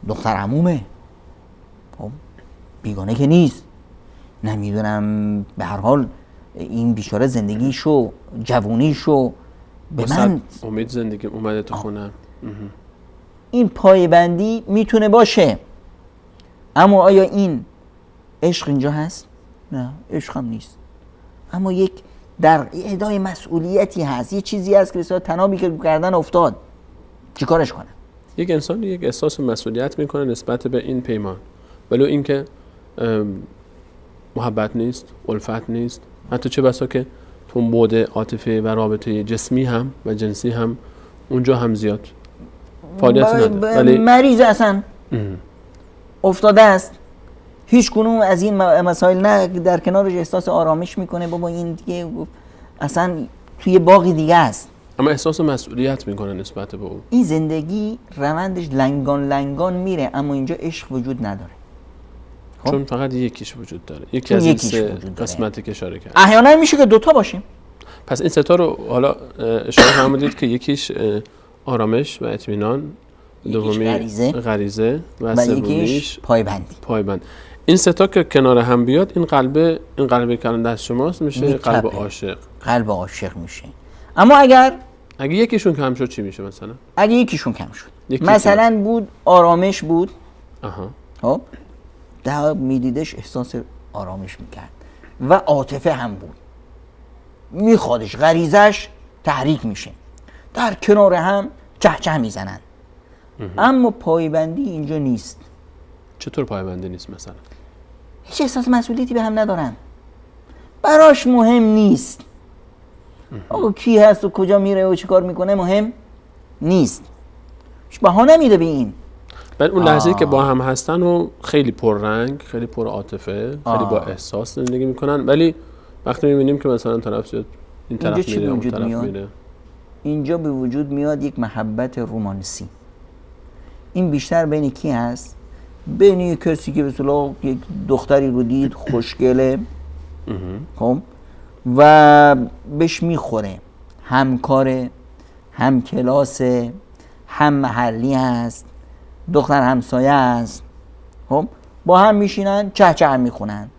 دختر عمومه، خب بیگانه که نیست، نمیدونم به هر حال این بیچاره زندگیشو جوونیشو به من امید زندگی اومده تو خونم. این پایبندی میتونه باشه، اما آیا این عشق اینجا هست؟ نه، عشق هم نیست. اما یک در ادای مسئولیتی هست، یه چیزی هست که بسیار تنابی که کردن افتاد، چیکارش کنم؟ یک انسان یک احساس مسئولیت میکنه نسبت به این پیمان، ولو این که محبت نیست، الفت نیست، حتی چه بسا که تو بعد عاطفه و رابطه جسمی هم و جنسی هم اونجا هم زیاد فعالیت نداره، ولی مریض اصلا افتاده است، هیچ کنون از این مسائل نه در کنارش احساس آرامش میکنه، بابا این دیگه اصلا توی باقی دیگه است، اما احساس مسئولیت میکنه نسبت به اون. این زندگی روندش لنگان لنگان میره، اما اینجا عشق وجود نداره. خب؟ چون فقط یکیش وجود داره، یکی از این سه قسمتی که اشاره کرد. احیانا میشه که دوتا باشیم. پس این سه تا رو حالا اشاره فرمودید که یکیش آرامش و اطمینان، دومی غریزه و سومیش پایبند. این سه تا که کنار هم بیاد، این قلبه که الان دست شماست میشه قلب عاشق. قلب عاشق میشه. اما اگه یکیشون کم شد چی میشه مثلا؟ اگه یکیشون کم شد، مثلا بود آرامش بود، خب در میدیدش احساس آرامش میکرد و عاطفه هم بود، میخوادش، غریزش تحریک میشه، در کنار هم چهچه میزنن، اما پایبندی اینجا نیست. چطور پایبندی نیست مثلا؟ هیچ احساس مسئولیتی به هم ندارن، براش مهم نیست آقا کی هست و کجا میره و چی کار میکنه، مهم نیست، بها نمیده به این. بعد اون لحظه‌ای که با هم هستن و خیلی پررنگ، خیلی پر عاطفه، خیلی با احساس زندگی میکنن، ولی وقتی میبینیم که مثلا طرف زیاد این طرف میره اون طرف میره، اینجا به وجود میاد یک محبت رومانسی. این بیشتر بین کی هست؟ بین یک کسی که به اصطلاح یک دختری رو دید خوشگله، خب و بهش میخوره، همکاره، هم کلاسه، هم محلی هست، دختر همسایه است، خب با هم میشینن چهچه هم میخونن.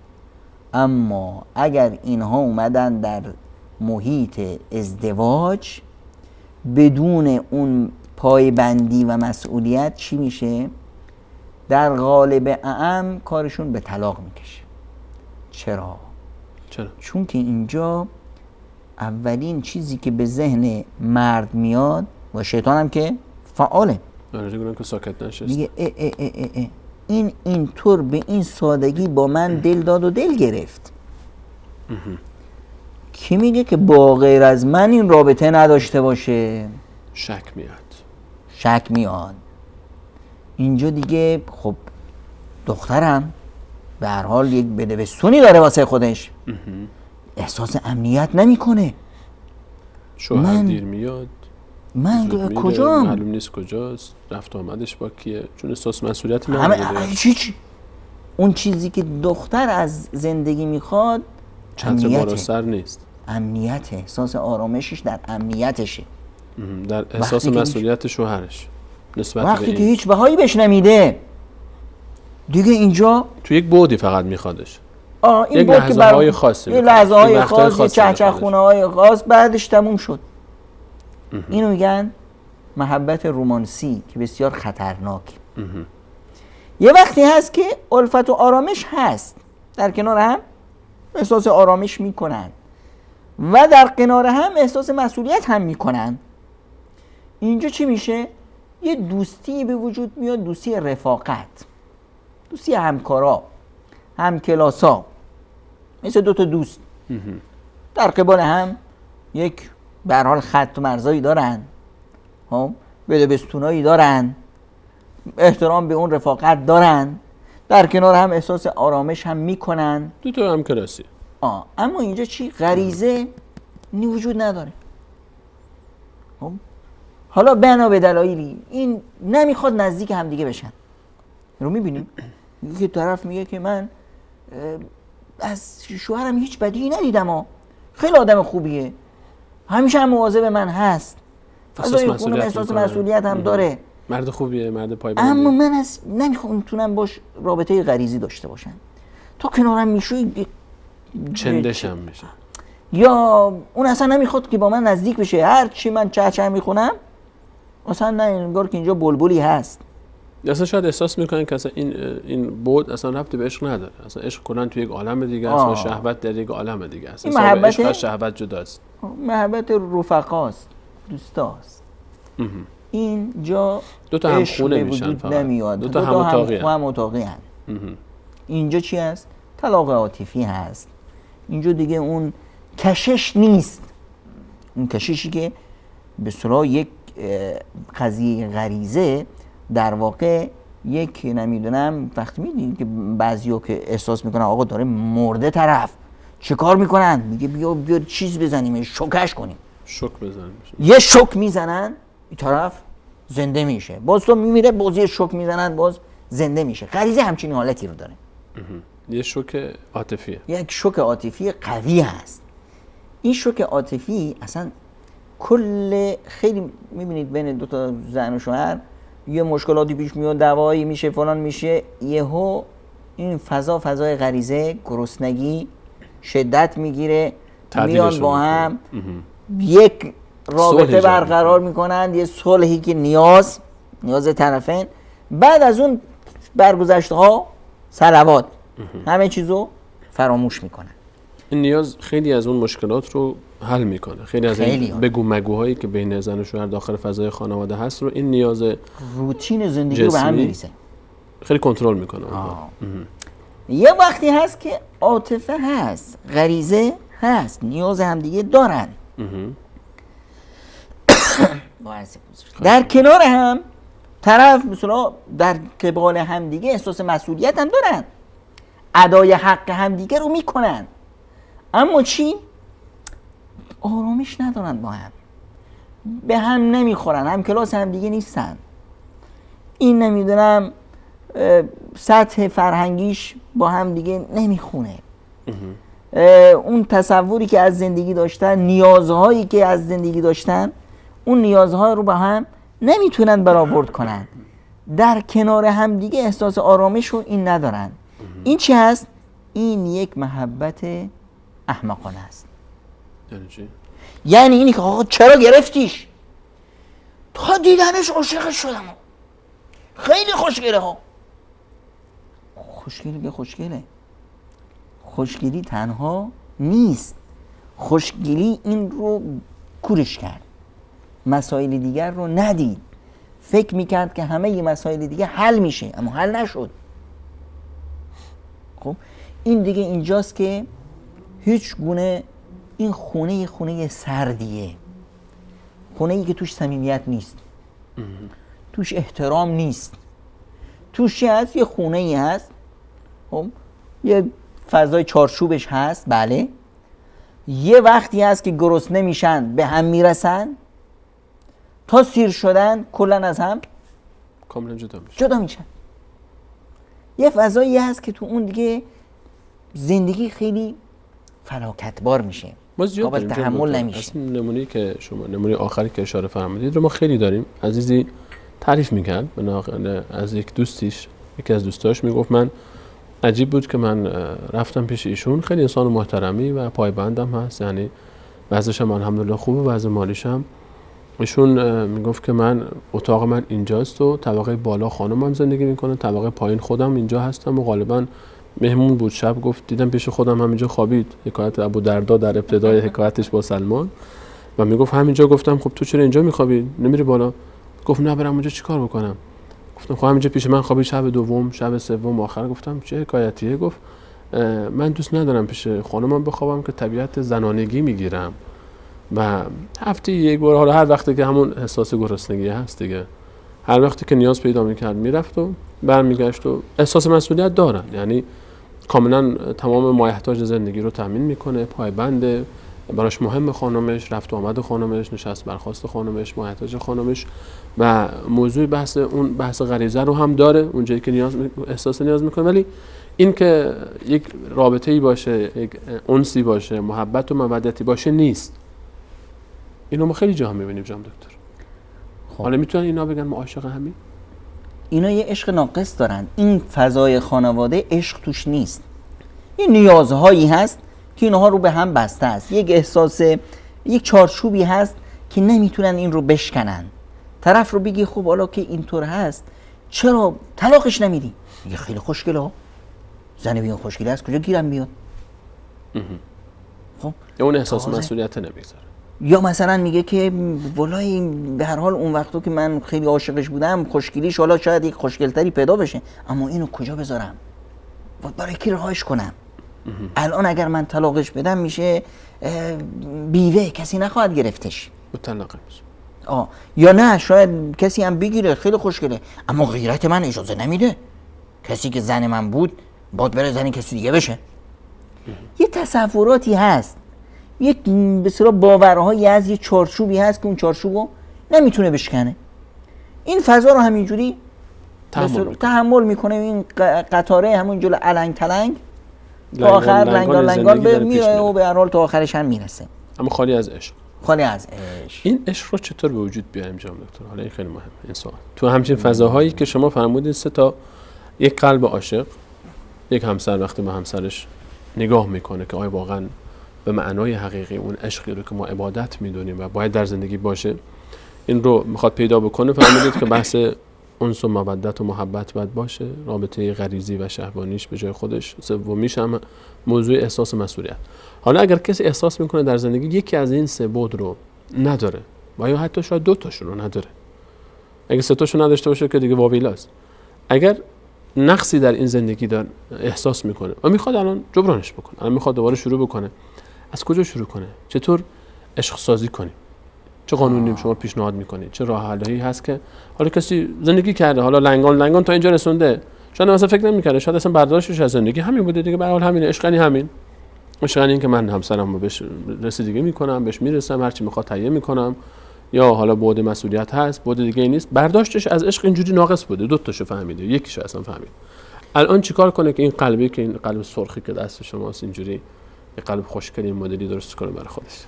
اما اگر اینها اومدن در محیط ازدواج بدون اون پایبندی و مسئولیت، چی میشه؟ در غالب اعم کارشون به طلاق میکشه. چرا؟ چون که اینجا اولین چیزی که به ذهن مرد میاد و شیطان هم که فعاله، میگه این اینطور به این سادگی با من دل داد و دل گرفت. کی میگه که با غیر از من این رابطه نداشته باشه؟ شک میاد. اینجا دیگه خب دخترم به هر حال یک بدبستونی داره واسه خودش، احساس امنیت نمیکنه. شوهر دیر میاد، من کجام؟ معلوم نیست کجاست، رفت آمدش با کیه، چون احساس مسئولیتی نداره. چی؟ اون چیزی که دختر از زندگی میخواد چتر بالا سر نیست، امنیت، احساس آرامشش در امنیتشه، در احساس مسئولیت شوهرش نسبت وقتی که هیچ بهایی بهش نمیده دیگه، اینجا تو یک بعدی فقط میخوادش، این یک لحظه های خاصی، یک لحظه های خاص، یک چهچه خونه های خاص، بعدش تموم شد. اینو میگن محبت رومانسی که بسیار خطرناک. یه وقتی هست که الفت و آرامش هست، در کنار هم احساس آرامش میکنن و در کنار هم احساس مسئولیت هم میکنن. اینجا چی میشه؟ یه دوستی به وجود میاد، دوستی رفاقت، دوستی همکارا، همکلاسا، مثل دوتا دوست در قبال هم یک به هر حال خط و مرزایی دارن، بدبستونایی دارن، احترام به اون رفاقت دارن، در کنار هم احساس آرامش هم میکنن، دوتا همکلاسی. اما اینجا چی؟ غریزه وجود نداره. حالا بنا به دلایلی این نمیخواد نزدیک هم دیگه بشن. رو میبینیم یکی طرف میگه که من از شوهرم هیچ بدی ندیدم، خیلی آدم خوبیه، همیشه هم مواظب من هست، احساس مسئولیت هم داره، مرد خوبیه، مرد پایبندی، اما من نمیتونم باش رابطه غریزی داشته باشم. تا کنارم میشوی چندشم میشه، یا اون اصلا نمیخواد که با من نزدیک بشه، هر چی من چه میخونم اصلا نه، انگار که اینجا بلبلی هست. اصلا شاید احساس میکنن که اصلا این بود اصلا ربطی به عشق نداره، اصلا عشق کنن توی یک عالم دیگه است و شهوت در یک عالم دیگه است. این محبت عشق شهوت جداست، محبت رفقاست، دوستاست. اینجا دو تا همخونه میشن، فقط نمیاد، دو تا هم اتاقی هست. اینجا چی هست؟ طلاق عاطفی هست. اینجا دیگه اون کشش نیست، اون کششی که به صلاح یک قضیه غریزه در واقع یک نمیدونم وقتی میدونید که بعضیا که احساس میکنن آقا داره مرده طرف چه کار میکنن؟ میگه بیا چیز بزنیم شوکش کنیم، شوک بزنیم، یه شوک میزنن این طرف زنده میشه، باز تو میمیره، باز یه شوک میزنن باز زنده میشه. غریزه همچین حالتی رو داره. یه شوک عاطفیه، یک شوک عاطفی قوی هست. این شوک عاطفی اصلا کل خیلی میبینید بین دو تا زن و شوهر یه مشکلاتی پیش میاد، دعوایی میشه، فلان میشه، یهو این فضای غریزه، گرسنگی شدت میگیره، میان با هم یک رابطه برقرار میکنن، یه صلحی که نیاز طرفین. بعد از اون برگذشته ها صلوات همه چیزو فراموش میکنن. این نیاز خیلی از اون مشکلات رو حل میکنه. خیلی از این بگو مگوهایی که بین زن و شوهر داخل فضای خانواده هست رو این نیاز روتین زندگی رو به هم میریزه، خیلی کنترل میکنه. یه وقتی هست که عاطفه هست، غریزه هست، نیاز همدیگه دارن. در کنار هم طرف مثلا در قبال همدیگه احساس مسئولیت هم دارن، ادای حق همدیگه رو میکنن، اما چی؟ آرامش ندارن، با هم به هم نمیخورن، هم کلاس همدیگه نیستن. این نمیدونم سطح فرهنگیش با هم دیگه نمیخونه، اون تصوری که از زندگی داشتن، نیازهایی که از زندگی داشتن، اون نیازها رو با هم نمیتونن برآورد کنن. در کنار هم دیگه احساس آرامش رو این ندارن. این چی هست؟ این یک محبت احمقانه است. یعنی اینی که آقا چرا گرفتیش؟ تا دیدنش عاشقش شدم، خیلی خوشگله ها. خوشگله خوشگلی تنها نیست، خوشگلی این رو کورش کرد، مسائل دیگر رو ندید، فکر میکرد که همه ی مسائل دیگه حل میشه اما حل نشد. خب این دیگه اینجاست که هیچ گونه این خونه سردیه، خونه‌ای که توش صمیمیت نیست، توش احترام نیست، توش هست یه خونه‌ای هست، خب یه فضای چارچوبش هست، بله، یه وقتی هست که گرسنه میشن به هم میرسن، تا سیر شدن کلن از هم کاملا جدا میشن. یه فضایی هست که تو اون دیگه زندگی خیلی فلاکتبار میشه، قابل تحمل نمیشه. اصلا نمونه‌ای که شما نمونه آخری که اشاره فرمودید رو ما خیلی داریم. عزیزی تعریف میکرد به نقل از یک دوستیش، یکی از دوستاش میگفت من عجیب بود که من رفتم پیش ایشون، خیلی انسان محترمی و پایبندم هست، یعنی وضعش هم الحمدلله خوبه، وضع مالیش هم. ایشون میگفت که من اتاق من اینجاست و طبقه بالا خانمم زندگی میکنه، طبقه پایین خودم اینجا هستم و غالبا مهمون بود. شب گفت دیدم پیش خودم همینجا خوابید، حکایت ابو دردا در ابتدای حکایتش با سلمان، و میگفت همینجا. گفتم خب تو چرا اینجا میخوابی، نمیری بالا؟ گفت نه برم اونجا چیکار بکنم. گفتم خب همینجا پیش من خوابید شب دوم، شب سوم، آخر گفتم چه حکایتیه؟ گفت من دوست ندارم پیش خانمم بخوابم که طبیعت زنانگی میگیرم و هفته یک بار، حالا هر وقتی که همون احساس گرسنگی هست دیگه، هر وقتی که نیاز پیدا میکرد میرفت و برمیگشت و احساس مسئولیت دارن، یعنی کاملا تمام مایحتاج زندگی رو تامین میکنه، پایبنده، براش مهم خانمش، رفت و آمد خانمش، نشست برخاست خانمش، مایحتاج خانمش، و موضوع بحث غریزه رو هم داره اونجایی که احساس نیاز میکنه. ولی این که یک رابطه‌ای باشه، یک انسی باشه، محبت و مودتی باشه نیست. اینو ما خیلی جا هم میبینیم جناب دکتر. حالا میتونن اینا بگن ما عاشق همین؟ اینا یه عشق ناقص دارن. این فضای خانواده عشق توش نیست، این نیازهایی هست که اینها رو به هم بسته است، یک احساس، یک چارچوبی هست که نمیتونن این رو بشکنن. طرف رو بگی خب حالا که اینطور هست چرا طلاقش نمیدی؟ میگه خیلی خوشگله ها، زن بیان خوشگله است، کجا گیرم بیاد؟ خب اون احساس مسئولیت نمیذاره. یا مثلا میگه که والله به هر حال اون وقتا که من خیلی عاشقش بودم خوشگلیش حالا شاید یک خوشگلتری پیدا بشه، اما اینو کجا بذارم؟ برای کی رهاش کنم؟ الان اگر من طلاقش بدم میشه بیوه، کسی نخواهد گرفتش. مطلقه میشه. یا نه شاید کسی هم بگیره خیلی خوشگله، اما غیرت من اجازه نمیده کسی که زن من بود باید بره زن کسی دیگه بشه. یه تصوراتی هست، یک به اصطلاح باورهایی از یه چارچوبی هست که اون چارچوبو نمیتونه بشکنه. این فضا رو همینجوری تحمل میکنه. این قطاره همون جلو علنگ تلنگ تا آخر لنگان به میره و به هر حال تا آخرش هم میرسه، اما خالی از عشق. خالی از عشق. این عشق رو چطور به وجود بیاریم جناب دکتر؟ حالا این خیلی مهمه این سوال. تو همچین فضاهایی که شما فرمودید سه تا، یک قلب عاشق، یک همسر وقتی به همسرش نگاه میکنه که آیا واقعا به معنای حقیقی اون عشقی رو که ما عبادت میدونیم و باید در زندگی باشه این رو میخواد پیدا بکنه، فرمودید که بحث انس و مودت و محبت باید باشه، رابطه غریزی و شهوانیش به جای خودش، سومیش هم موضوع احساس مسئولیت. حالا اگر کسی احساس میکنه در زندگی یکی از این سه بود رو نداره و یا حتی شاید دو تاشون رو نداره، اگه سه تاشو نداشته باشه که دیگه واویلاست. اگر نقصی در این زندگی داره احساس میکنه و میخواد الان جبرانش بکنه، الان میخواد دوباره شروع بکنه، از کجا شروع کنه؟ چطور عشق سازی کنیم؟ چه قانونی شما پیشنهاد میکنید؟ چه راه حلایی هست که حالا کسی زندگی کرده، حالا لنگان تا اینجا رسونده، شاید مثلا فکر نمیکنه، شاید اصلا برداشتش از زندگی همین بوده دیگه، به هر حال همینه، عشق یعنی همین. عشق یعنی این که من همسرمو بهش رسیدگی میکنم، بهش میرسم، هر چی میخواد تهیه میکنم، یا حالا بعد مسئولیت هست، بعد دیگه نیست. برداشتش از عشق اینجوری ناقص بوده، دو تاشو فهمیده، یکیشو اصلا فهمید. الان چیکار کنه که این قلبی که این قلب سرخی که دست شماست اینجوری یه قلب خوشگل این مدلی درست کنه برای خودش؟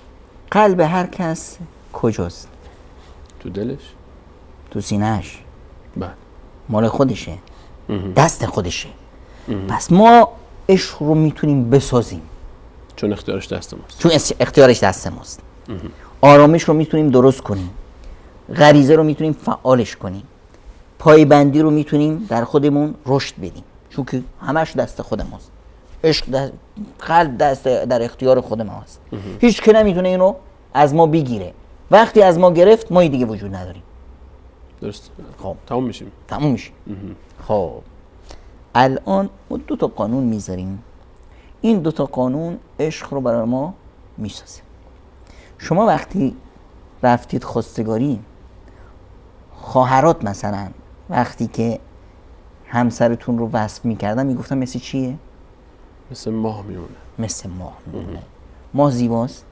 قلب هر کس کجاست؟ تو دلش، تو سینه‌اش. بله. مال خودشه، دست خودشه. پس ما عشق رو میتونیم بسازیم چون اختیارش دست ماست. چون اختیارش دست ماست. آرامش رو میتونیم درست کنیم، غریزه رو میتونیم فعالش کنیم، پایبندی رو میتونیم در خودمون رشد بدیم، چون که همش دست خود ماست. عشق قلب دست در اختیار خود ماست. هیچ که نمیتونه اینو از ما بگیره. وقتی از ما گرفت ما دیگه وجود نداریم. درست. خب تموم میشیم. خب الان ما 2 تا قانون میذاریم. این 2 تا قانون عشق رو برای ما میسازه. شما وقتی رفتید خواستگاری، خواهرات مثلا وقتی که همسرتون رو وصف میکردن میگفتن مثل چیه؟ مثل ماه میمونه. مثل ماه میمونه. ماه زیباست؟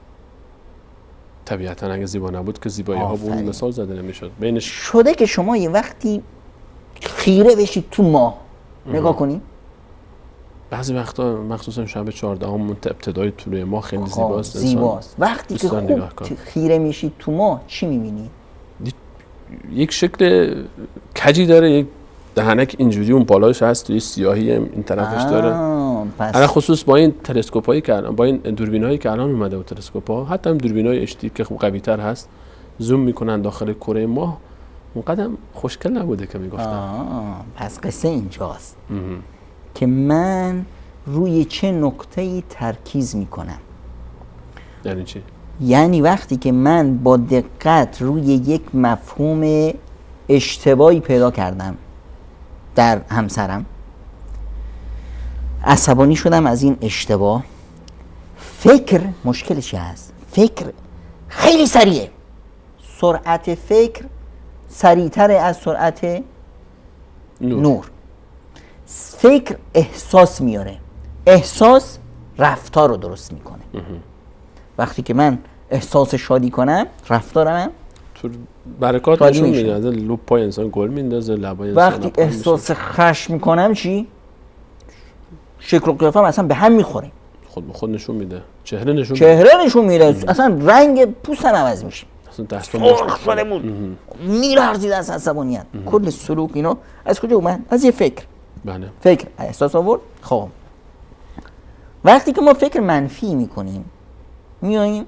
طبیعتا اگه زیبا نبود که زیبایی ها به اون مثال زده نمیشد. بینش شده که شما یه وقتی خیره بشید تو ماه نگاه کنید. بعضی وقتا مخصوصا شب 14 ابتدای طلوع ماه خیلی زیباست. زیباست. وقتی که خوب خیره میشید تو ماه چی میبینید؟ یک شکل کجی داره، یک دهنک اینجوری اون بالاش هست، توی سیاهی این طرفش داره. الان خصوص با این تلسکوپایی که الان، با این دوربینایی که الان اومده و تلسکوپ‌ها، حتی هم دوربینای اشتی که قوی‌تر هست، زوم میکنن داخل کره ماه، اونقدر خوشگل نبوده که میگفتن. پس قصه اینجاست که من روی چه نقطه‌ای ترکیز میکنم. یعنی چی؟ یعنی وقتی که من با دقت روی یک مفهوم اشتباهی پیدا کردم در همسرم، عصبانی شدم از این اشتباه، فکر مشکلش هست. فکر خیلی سریعه، سرعت فکر سریعتر از سرعت نور. فکر احساس میاره، احساس رفتار رو درست میکنه. وقتی که من احساس شادی کنم، رفتارم تو برکات نشون میده، از لوب پای انسان گل میندازه، لبای انسان. وقتی احساس خشم میکنم چی؟ شکل و قیافم اصلا به هم میخوره. خود به خود نشون میده، چهره نشون میده. اصلا رنگ پوستم عوض میشه، اصلا دستم سرخ شده بود، میلرزید از عصبانیت. کل سلوک اینا از کجا اومد؟ از یه فکر. بله. فکر احساس آورد. خب وقتی که ما فکر منفی میکنیم، میاییم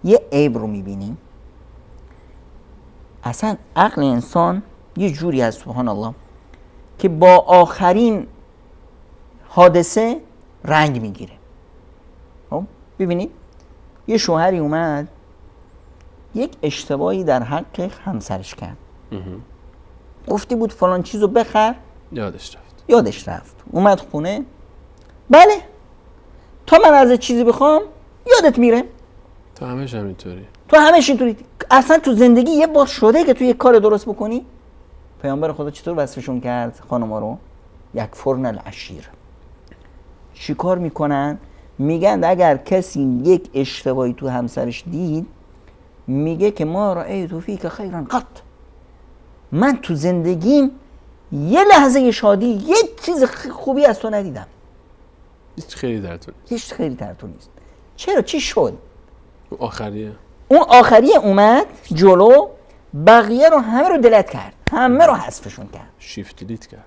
یه عیب رو میبینیم، اصلا عقل انسان یه جوری از سبحان الله که با آخرین حادثه رنگ میگیره. خب ببینید یه شوهری اومد یک اشتباهی در حق همسرش کرد، گفتی بود فلان چیزو بخر، یادش رفت. اومد خونه، بله تا من از چیزی بخوام یادت میره. تو همش همینطوری. اصلا تو زندگی یه بار شده که تو یه کار درست بکنی؟ پیامبر خدا چطور وصفشون کرد خانما رو؟ یکفرن العشیر. چی کار میکنن؟ میگن اگر کسی یک اشتباهی تو همسرش دید، میگه که ما رأیت فیک خیرا قط، من تو زندگیم یه لحظه شادی، یه چیز خوبی از تو ندیدم. هیچ خیلی در تو نیست. هیچ خیلی در تو نیست. چرا؟ چی شد؟ اون آخریه اومد جلو، بقیه رو همه رو دلت کرد، همه رو حذفشون کرد، شیفت دیلیت کرد،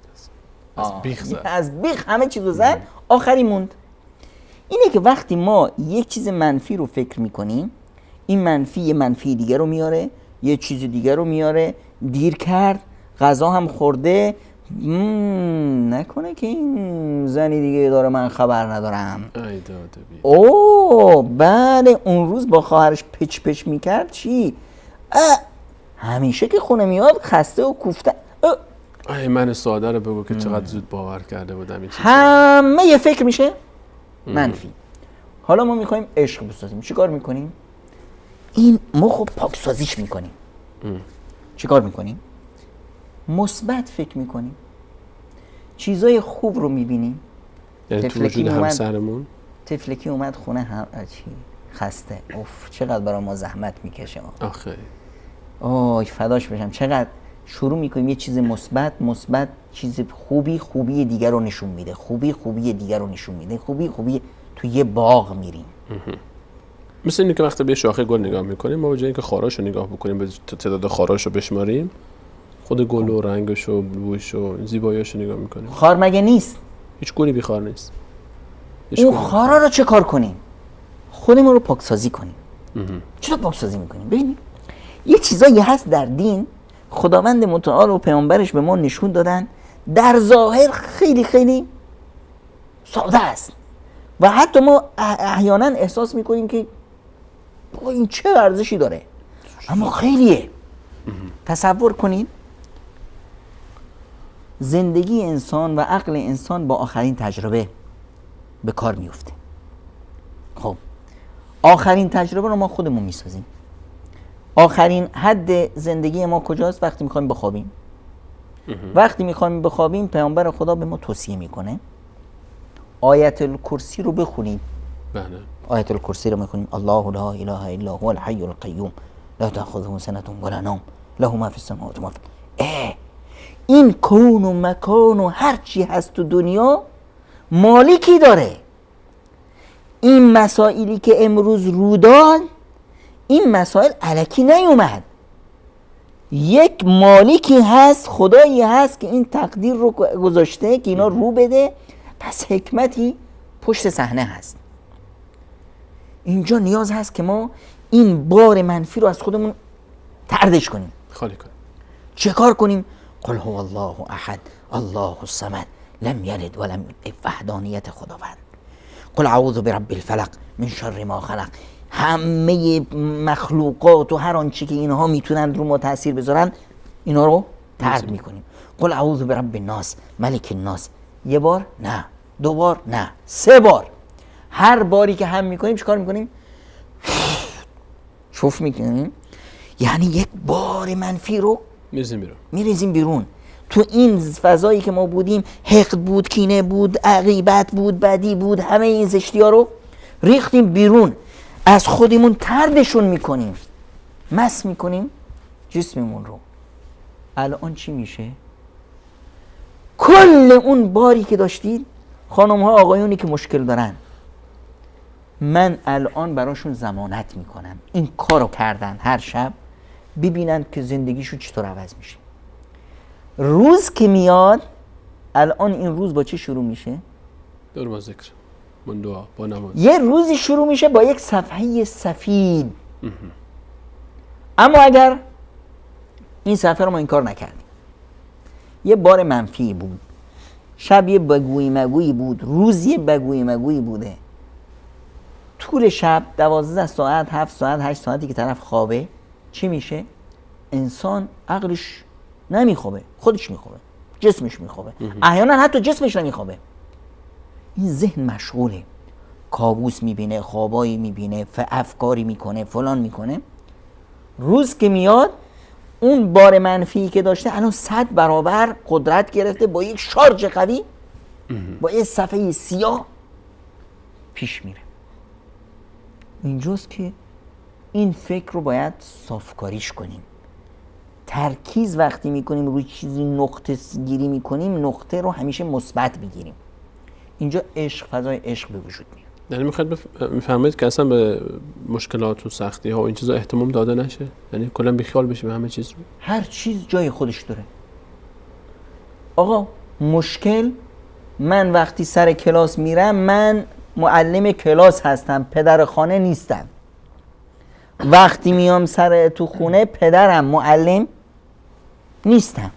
از بیخ زد، از بیخ همه چیزو زد، آخری موند. اینه که وقتی ما یک چیز منفی رو فکر میکنیم، این منفی یه منفی دیگه رو میاره، یه چیز دیگه رو میاره. دیر کرد، غذا هم خورده، نکنه که این زنی دیگه داره من خبر ندارم. بله، اون روز با خواهرش پچ میکرد. چی؟ همیشه که خونه میاد خسته و کوفته. من ساده رو بگو که چقدر زود باور کرده بودم این چیز. همه یه فکر میشه منفی. حالا ما میخوایم عشق بسازیم، چیکار میکنیم؟ این ما خب پاکسازیش میکنیم. چیکار میکنیم؟ مثبت فکر میکنیم، چیزای خوب رو میبینیم. یعنی تو وجود همسرمون تفلکی اومد خونه هم خسته، اوف چقدر برای ما زحمت میکشه. آخه فداش بشم. چقدر شروع میکنیم یه چیز مثبت، چیز خوبی دیگر رو نشون میده، خوبی دیگر رو نشون میده، خوبی تو یه باغ میریم. مثل اینه که وقتی به شاخه گل نگاه میکنیم، ما به جای اینکه خاراشو نگاه بکنیم، به تعداد خاراشو بشماریم، خود گل و رنگش و بویش و زیباییش نگاه میکنیم. خار مگه نیست؟ هیچ گلی بی خار نیست. اون خارا رو چه کار کنیم؟ خودمون رو پاکسازی کنیم. چطور پاکسازی میکنیم؟ ببینید یه چیزایی هست در دین خداوند متعال و پیامبرش به ما نشون دادن، در ظاهر خیلی خیلی ساده است و حتی ما احیانا احساس میکنیم که این چه ارزشی داره، اما خیلیه. تصور کنید زندگی انسان و عقل انسان با آخرین تجربه به کار میفته. خب آخرین تجربه رو ما خودمون میسازیم. آخرین حد زندگی ما کجاست؟ وقتی میخوایم بخوابیم. وقتی میخوایم بخوابیم پیامبر خدا به ما توصیه میکنه آیت الکرسی رو بخونیم. بله. آیت الکرسی رو میخونیم. الله لا اله الا هو الحی القیوم لا تأخذه سنة ولا نوم له ما فی السماوات و ما فی الارض. این کون و مکان و هر چی هست تو دنیا مالکی داره. این مسائلی که امروز رو داد، این مسائل الکی نیومد. یک مالکی هست، خدایی هست که این تقدیر رو گذاشته که اینا رو بده، پس حکمتی پشت صحنه هست. اینجا نیاز هست که ما این بار منفی رو از خودمون طردش کنیم، خالی کنیم. چه کار کنیم؟ قل هو الله احد الله الصمد لم یلد ولم یولد. وحدانیت خداوند. قل اعوذ برب الفلق من شر ما خلق. همه مخلوقات و هر آنچه که اینها میتونن رو ما تاثیر بذارن، اینا رو طرد میکنیم. قل اعوذ برب الناس ملک الناس. یه بار نه، دو بار نه، 3 بار. هر باری که هم میکنیم چیکار میکنیم؟ شوف میکنیم. یعنی یک بار منفی رو میریزیم بیرون. تو این فضایی که ما بودیم، حقد بود، کینه بود، عقیبت بود، بدی بود، همه این زشتی ها رو ریختیم بیرون، از خودمون طردشون میکنیم، مس میکنیم جسممون رو. الان چی میشه؟ کل اون باری که داشتید، خانم ها آقایونی که مشکل دارن، من الان براشون ضمانت میکنم این کارو کردن هر شب ببینن که زندگیشون چطور عوض میشه. روز که میاد، الان این روز با چی شروع میشه؟ دور با ذکر، من دعا، با نماز. یه روزی شروع میشه با یک صفحه سفید. اما اگر این صفحه رو ما این کار نکردیم، یه بار منفی بود، شب یه بگوی مگویی بود، روز یه بگوی مگویی بوده، طول شب 12 ساعت 7 ساعت 8 ساعتی که طرف خوابه، چی میشه؟ انسان عقلش نمیخوابه، خودش میخوابه، جسمش میخوابه، احیانا حتی جسمش نمیخوابه. این ذهن مشغوله، کابوس میبینه، خوابایی میبینه، افکاری میکنه، فلان میکنه. روز که میاد اون بار منفی که داشته الان 100 برابر قدرت گرفته، با یک شارژ قوی، با یک صفحه سیاه پیش میره. اینجاست که این فکر رو باید صافکاریش کنیم. ترکیز وقتی میکنیم روی چیزی نقطه گیری میکنیم، نقطه رو همیشه مثبت بگیریم. اینجا عشق، فضای عشق به وجود میاد. یعنی میخواید میفهمید که اصلا به مشکلات و سختی ها و این چیزا اهتمام داده نشه، یعنی کلا بیخیال بشیم همه چیز رو. هر چیز جای خودش داره. آقا مشکل، من وقتی سر کلاس میرم، من معلم کلاس هستم، پدر خانه نیستم. وقتی میام سر تو خونه، پدرم معلم نیستم.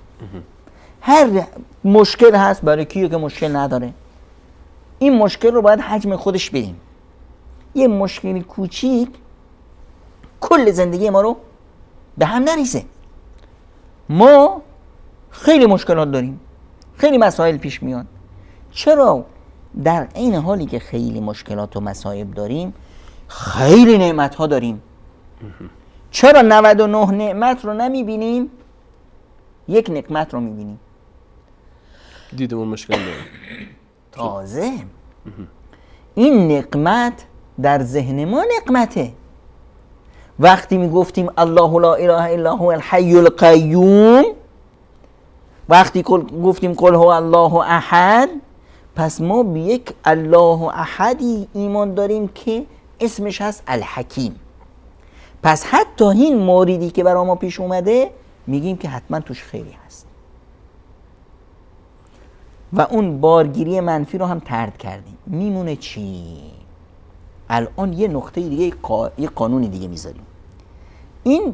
هر مشکل هست برای کیه که مشکل نداره. این مشکل رو باید حجم خودش بدیم. یه مشکلی کوچیک کل زندگی ما رو به هم نریزه. ما خیلی مشکلات داریم، خیلی مسائل پیش میاد. چرا در این حالی که خیلی مشکلات و مسائل داریم، خیلی نعمت ها داریم؟ چرا 99 نعمت رو نمیبینیم، یک نعمت رو میبینیم؟ دیدمون مشکل داریم. تازه این نقمت در ذهن ما نقمته. وقتی میگفتیم الله لا اله الا هو الحی القیوم، وقتی گفتیم قل هو الله احد، پس ما به یک الله احدی ایمان داریم که اسمش هست الحکیم. پس حتی این موردی که برای ما پیش اومده میگیم که حتما توش خیری هست و اون بارگیری منفی رو هم طرد کردیم. میمونه چی؟ الان یه نقطه دیگه، یه قانون دیگه میذاریم. این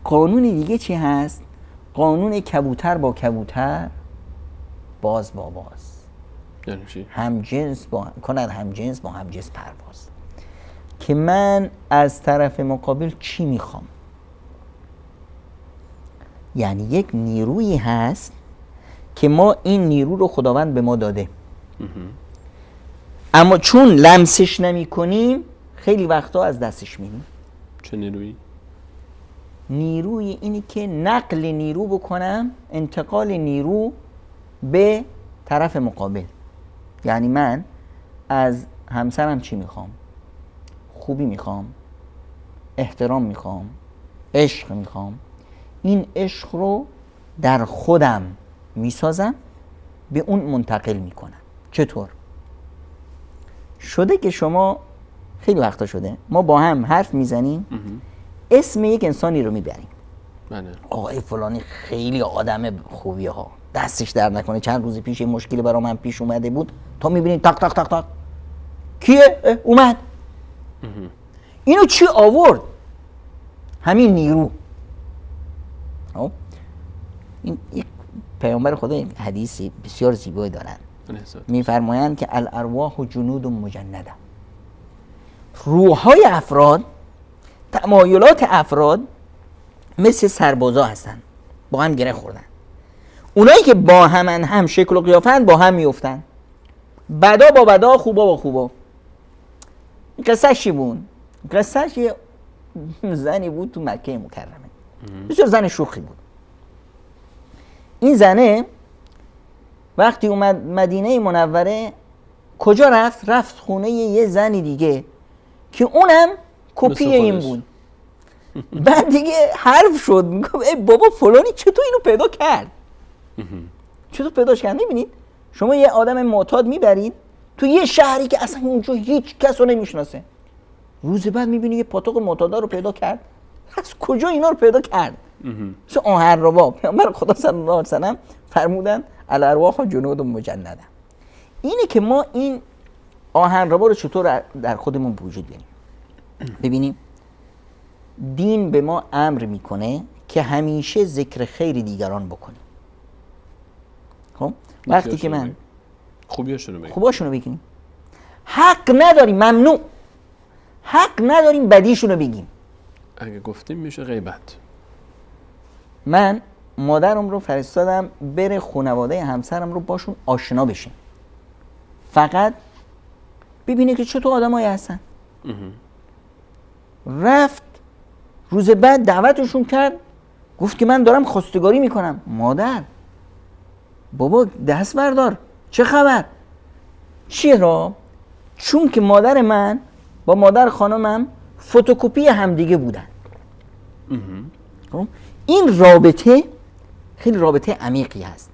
قانون دیگه چی هست؟ قانون کبوتر با کبوتر، باز با باز. یعنی چی؟ هم جنس با هم جنس پرواز. که من از طرف مقابل چی میخوام؟ یعنی یک نیرویی هست که ما این نیرو رو خداوند به ما داده، اما چون لمسش نمی کنیم خیلی وقتا از دستش میدیم. چه نیرویی؟ نیروی اینی که نقل نیرو بکنم، انتقال نیرو به طرف مقابل. یعنی من از همسرم چی میخوام؟ خوبی میخوام، احترام میخوام، عشق میخوام. این عشق رو در خودم میسازم، به اون منتقل میکنم. چطور؟ شده که شما، خیلی وقتا شده ما با هم حرف میزنیم، اسم یک انسانی رو میبریم. آقای فلانی خیلی آدم خوبیه ها، دستش در نکنه، چند روز پیش یه مشکلی برای من پیش اومده بود، تا میبینید تق تق تق تق کیه؟ اومد. اینو چی آورد؟ همین نیرو. این یک پیامبر خدا این حدیثی بسیار زیبایی دارن، میفرمایند که الارواح جنود مجنده. روح‌های افراد، تمایلات افراد مثل سربازا هستن، با هم گره خوردن. اونایی که با هم شکل و قیافن، با هم میافتن. بدا با بدا، خوبا با خوبا. قصه‌ش چی بود؟ قصه‌ش یه زنی بود تو مکه مکرمه، بسیار زن شوخی بود. این زنه وقتی اومد مدینه منوره، کجا رفت؟ رفت خونه یه زنی دیگه که اونم کپی این بود. بعد دیگه حرف شد، میگم ای بابا فلانی چطور اینو پیدا کرد؟ چطور پیداش کرد؟ میبینید شما یه آدم معتاد میبرید تو یه شهری که اصلا اونجا هیچ کس رو نمیشناسه، روز بعد میبینی یه پاتوق معتادا رو پیدا کرد. از کجا اینا رو پیدا کرد؟ مثل آهن ربا. پیامبر خدا صلی الله علیه و سلم فرمودن الارواح جنود مجنده. اینه که ما این آهن ربا رو چطور در خودمون وجود بیاریم. ببینیم دین به ما امر میکنه که همیشه ذکر خیر دیگران بکنیم. خب وقتی که من خوباشونو بگیم، حق نداریم، ممنوع، حق نداریم بدیشونو بگیم. اگه گفتیم میشه غیبت. من مادرم رو فرستادم بره خانواده همسرم رو باشون آشنا بشه، فقط ببینه که چطور آدمایی هستن. رفت روز بعد دعوتشون کرد، گفت که من دارم خواستگاری میکنم. مادر بابا دست بردار، چه خبر؟ چیه را؟ چون که مادر من با مادر خانمم فتوکپی همدیگه بودن. این رابطه خیلی رابطه عمیقی هست.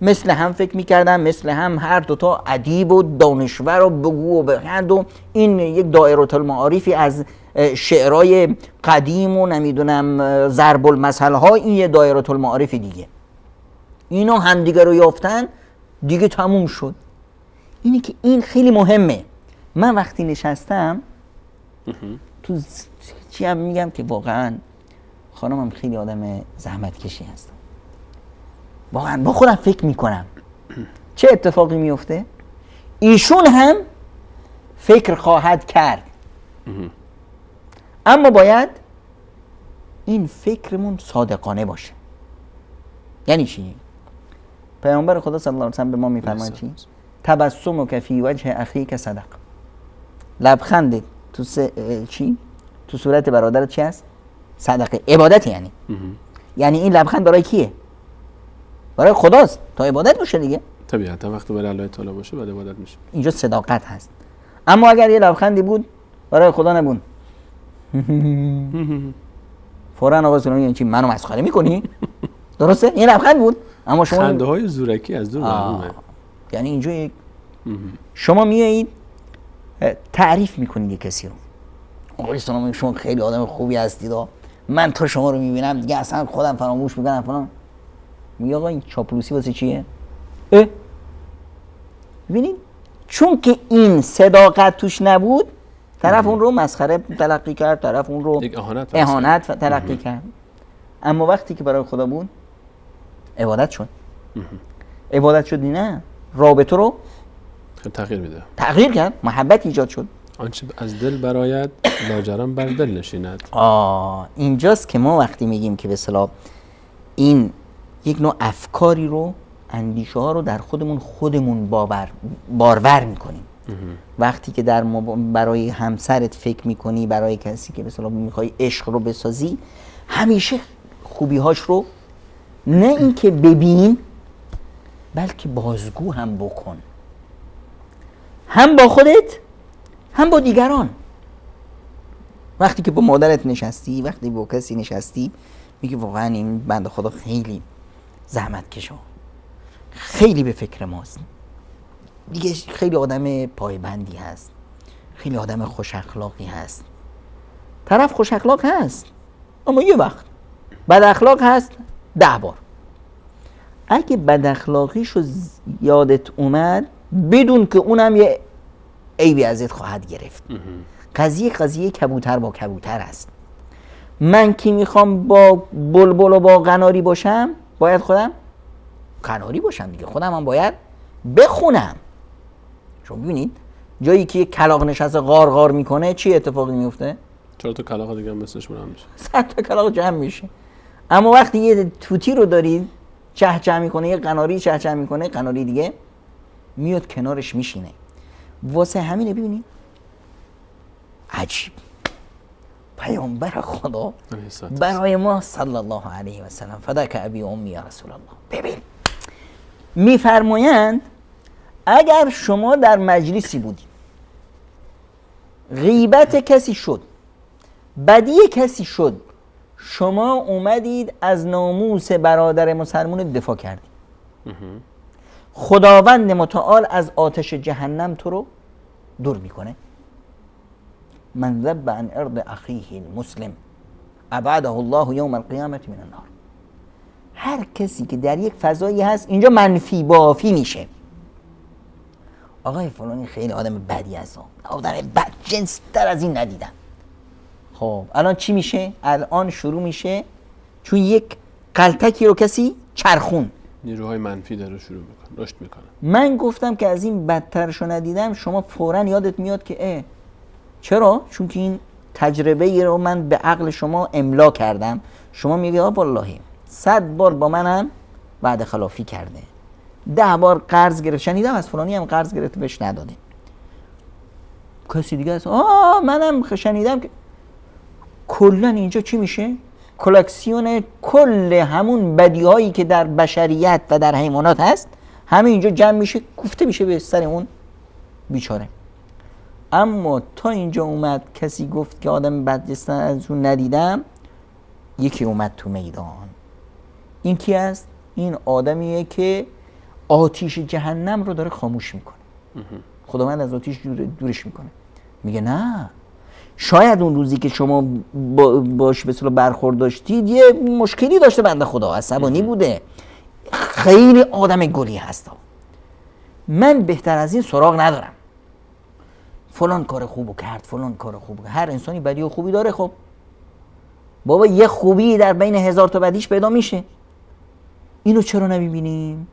مثل هم فکر میکردن، مثل هم هر دوتا ادیب و دانشور و بگو و بخند و این یک دایره المعارفی از شعرهای قدیم و نمیدونم ضرب المثل ها، این یه دایره المعارف دیگه. اینا همدیگه رو یافتن دیگه تموم شد. اینی که این خیلی مهمه. من وقتی نشستم تو چی هم میگم که واقعا خانمم خیلی آدم زحمت کشی هستم، واقعا با خودم فکر میکنم چه اتفاقی میفته. ایشون هم فکر خواهد کرد، اما باید این فکرمون صادقانه باشه. یعنی چی؟ پیامبر خدا صلی الله علیه و سلم به ما میفرماید چی؟ تبسمک فی وجه اخیک صدق. لبخند تو چی؟ تو صورت برادرت چی هست؟ صدقه، عبادت. یعنی این لبخند برای کیه؟ برای خداست، تا عبادت باشه دیگه. طبیعتا وقتی برای الله تعالی باشه بعد عبادت میشه. اینجا صداقت هست. اما اگر یه لبخندی بود برای خدا نبود، فوراً آقا سلامی یعنی چی؟ منو مسخره میکنی؟ درسته؟ این لبخند بود. اما شما خنده های زورکی از دور معلومه. یعنی اینجا یک شما میایید تعریف میکنید یک کسی رو، آقا سلامی شما خیلی آدم خوبی هستید، من تا شما رو میبینم دیگه اصلا خودم فراموش میکنم فلان. میگه آقا این چاپلوسی واسه چیه؟ ببینید چون که این صداقت توش نبود، طرف اون رو مسخره تلقی کرد، طرف اون رو اهانت تلقی کرد. اما وقتی که برای خدا بود عبادت شد. عبادت شد، نه رابطه رو تغییر میده، تغییر کرد، محبت ایجاد شد. آنچه از دل برآید لاجرم بر دل نشیند. اینجاست که ما وقتی میگیم که به اصطلاح این یک نوع افکاری رو، اندیشه ها رو در خودمون بارور میکنیم. وقتی که برای همسرت فکر میکنی، برای کسی که به اصطلاح میخوای عشق رو بسازی، همیشه خوبی هاش رو نه اینکه ببین بلکه بازگو هم بکن، هم با خودت هم با دیگران. وقتی که با مادرت نشستی، وقتی با کسی نشستی، میگی واقعا این بنده خدا خیلی زحمت کشه، خیلی به فکر ماست دیگه، خیلی آدم پایبندی هست، خیلی آدم خوش اخلاقی هست. طرف خوش اخلاق هست اما یه وقت بد اخلاق هست 10 بار. اگه بد اخلاقیشو یادت اومد، بدون که اونم یه عیبی ازت خواهد گرفت. قضیه کبوتر با کبوتر است. من که میخوام با بلبل و با قناری باشم، باید خودم قناری باشم دیگه، خودم هم باید بخونم. شما ببینید جایی که یک کلاغ نشسته غار غار میکنه، چی اتفاقی میفته؟ 4 تا کلاغ دیگه هم مثلش جمع میشه، 100 تا کلاغ جمع میشه. اما وقتی یه توتی رو دارید چهچه میکنه، یه قناری چهچه میکنه، قناری دیگه میاد کنارش میشینه. واسه همینه ببینید عجیب پیامبر خدا برای ما صلی الله علیه و سلم فداک ابی و امی یا رسول الله، ببین میفرمایند اگر شما در مجلسی بودید، غیبت کسی شد، بدی کسی شد، شما اومدید از ناموس برادر مسلمان دفاع کردید، خداوند متعال از آتش جهنم تو رو دور میکنه. من ذب عن ارض اخیه المسلم ابعده الله یوم القیامة من النار. هر کسی که در یک فضایی هست اینجا منفی بافی میشه، آقای فلانی خیلی آدم بدی هست، آدم بد جنس تر از این ندیدم. خب الان چی میشه؟ الان شروع میشه چون یک غلطکی رو کسی چرخون، نیروهای منفی داره شروع میکنه، رشد میکنه. من گفتم که از این بدترشو ندیدم، شما فوراً یادت میاد که چرا؟ چون که این تجربه رو من به عقل شما املا کردم. شما میگه والله 100 بار با منم بعد خلافی کرده، 10 بار قرض گرفت، شنیدم از فلانی هم قرض گرفت بهش نداده. کسی دیگه است منم شنیدم که کلا اینجا چی میشه؟ کلکسیون کل همون بدیهایی که در بشریت و در حیوانات هست همه اینجا جمع میشه، کوفته میشه به سر اون بیچاره. اما تا اینجا اومد کسی گفت که آدم بدجنس از اون ندیدم، یکی اومد تو میدان. این کی است؟ این آدمیه که آتیش جهنم رو داره خاموش میکنه. خداوند از آتیش دورش میکنه. میگه نه، شاید اون روزی که شما باش به اصطلاح برخورد داشتید یه مشکلی داشته، بنده خدا عصبانی بوده، خیلی آدم گلی هست، من بهتر از این سراغ ندارم، فلان کار خوبو کرد، فلان کار خوبو کرد. هر انسانی بدی و خوبی داره. خب بابا یه خوبی در بین 1000 تا بدیش پیدا میشه. اینو چرا نمیبینیم؟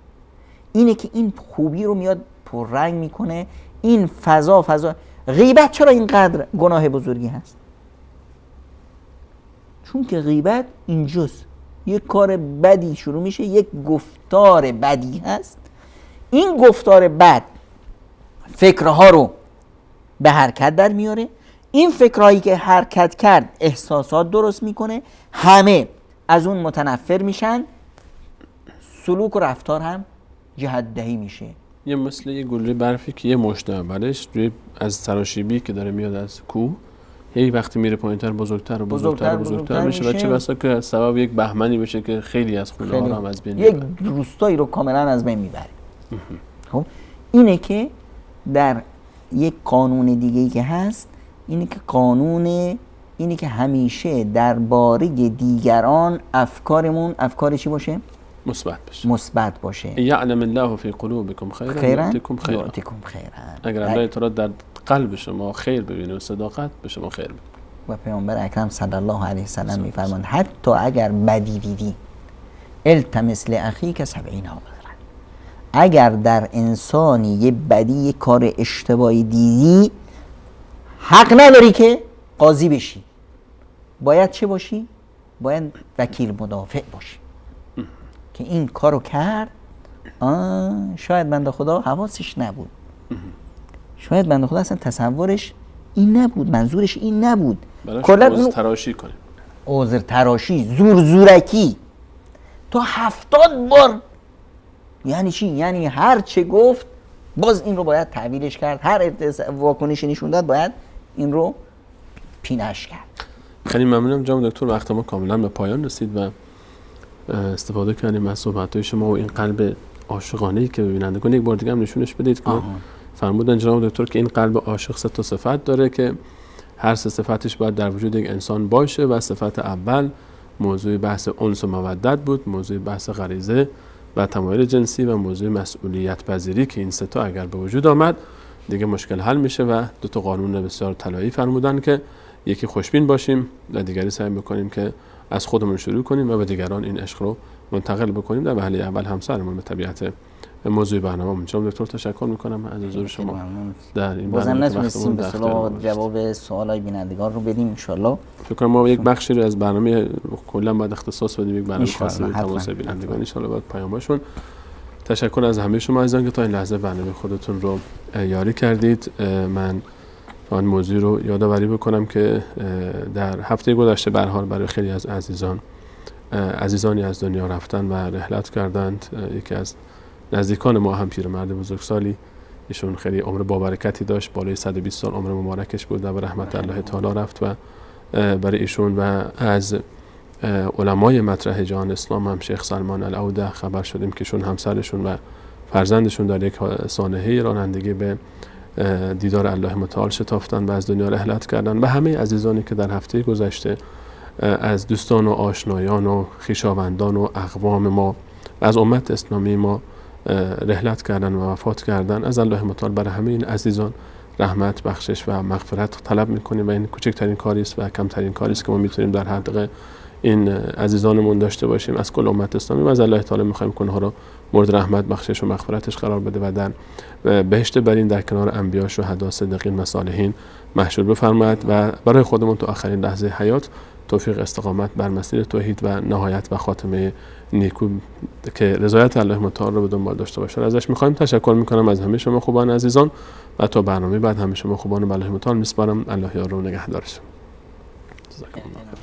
اینه که این خوبی رو میاد پررنگ میکنه. این فضا غیبت چرا اینقدر گناه بزرگی هست؟ چون که غیبت اینجاست، یک کار بدی شروع میشه، یک گفتار بدی هست، این گفتار بد فکرها رو به حرکت در میاره، این فکرهایی که حرکت کرد احساسات درست میکنه، همه از اون متنفر میشن، سلوک و رفتار هم جهت‌دهی میشه. یه مثل یه گلوله برفی که یه مشت اولش روی از سراشیبی که داره میاد از کوه، هی وقتی میره پایینتر بزرگتر و بزرگتر میشه و چه بسا که سبب یک بهمنی بشه که خیلی از خونه ها هم از بین یک روستایی رو کاملا از بین میبره. خب اینه که در یک قانون دیگه‌ای که هست، اینه که قانون اینه که همیشه درباره دیگران افکارمون افکار چی باشه؟ مثبت باشه. یعلم الله فی قلوبکم خیرا یؤتکم خیرا. اگر الله تعالی در قلب شما خیر ببینه و صداقت به شما خیر بده. و پیامبر اکرم صلی الله علیه و سلم میفرماند حتی اگر بدی دیدی التمس لاخیک 70 عذرا، اگر در انسانی یه بدی یه کار اشتباهی دیدی، حق نداری که قاضی بشی، باید چه باشی؟ باید وکیل مدافع باشی که این کارو کرد، شاید بنده خدا حواسش نبود، شاید بنده خدا اصلا تصورش این نبود، منظورش این نبود، کلا عذر تراشی کنیم، عذر تراشی، زورکی تا 70 بار. یعنی چی؟ یعنی هر چه گفت باز این رو باید تعویلش کرد، هر واکنشی نشون داد باید این رو پینش کرد. خیلی ممنونم جناب دکتر، وقت ما کاملا به پایان رسید و استفاده کردیم از صحبت‌های شما و این قلب عاشقانه‌ای که ببینندگان یک بار دیگه هم نشونش بدید که فرمودن جناب دکتر که این قلب عاشق 3 تا صفت داره که هر 3 صفتش باید در وجود یک انسان باشه و صفت اول موضوع بحث انس و مودت بود، موضوع بحث غریزه و تمایل جنسی و موضوع مسئولیت پذیری که این 3 تا اگر به وجود آمد دیگه مشکل حل میشه و 2 تا قانون بسیار طلایی فرمودن که یکی خوشبین باشیم و دیگری سعی بکنیم که از خودمون شروع کنیم و به دیگران این عشق رو منتقل بکنیم، در وهله اول همسرمون. به طبیعت موضوع برنامه‌مون جناب دکتر تشکر میکنم از حضور شما در این برنامه. نتونستیم به اصطلاح جواب سوالای بینندگان رو بدیم ان شاءالله. فکر کنم ما یک بخشی رو از برنامه کلا باید اختصاص بدیم، یک برنامه خاص به تماس بینندگان ان شاءالله، بعد پیام‌هاشون. تشکر از همه شما عزیزان که تا این لحظه برنامه خودتون رو یاری کردید. من آن موضوع رو یادآوری بکنم که در هفته گذشته به هر حال برای خیلی از عزیزانی از دنیا رفتن و رحلت کردند. یکی از نزدیکان ما هم پیرمرد بزرگسالی، ایشون خیلی عمر بابرکتی داشت، بالای 120 سال عمر مبارکش بود و به رحمت الله تعالی رفت و برای ایشون و از علمای مطرح جهان اسلام هم شیخ سلمان العوده خبر شدیم که ایشون همسرشون و فرزندشون در یک سانحه رانندگی به دیدار الله متعال شتافتن و از دنیا رحلت کردن و همه عزیزانی که در هفته گذشته از دوستان و آشنایان و خویشاوندان و اقوام ما از امت اسلامی ما رحلت کردن و وفات کردن، از الله متعال برای همه این عزیزان رحمت، بخشش و مغفرت طلب می‌کنیم و این کوچکترین کاری است و کمترین کاری است که ما میتونیم در حق این عزیزانمون داشته باشیم. از کل امت اسلامی و از الله تعالی می‌خوایم که اونها رو مورد رحمت، بخشش و مغفرتش قرار بده و در بهشت برین در کنار انبیا، شهدا، صدیقین و صالحین محشور بفرماید و برای خودمون تا آخرین لحظه حیات توفیق استقامت بر مسیر توحید و نهایت و خاتمه نیکو که رضایت الله متعال رو به دنبال داشته باشه ازش می‌خوایم. تشکر می‌کنم از همه شما خوبان عزیزان و تا برنامه بعد همه شما خوبان به الله متعال می‌سپارم. الله یار و نگهدارتون. جزاکم الله.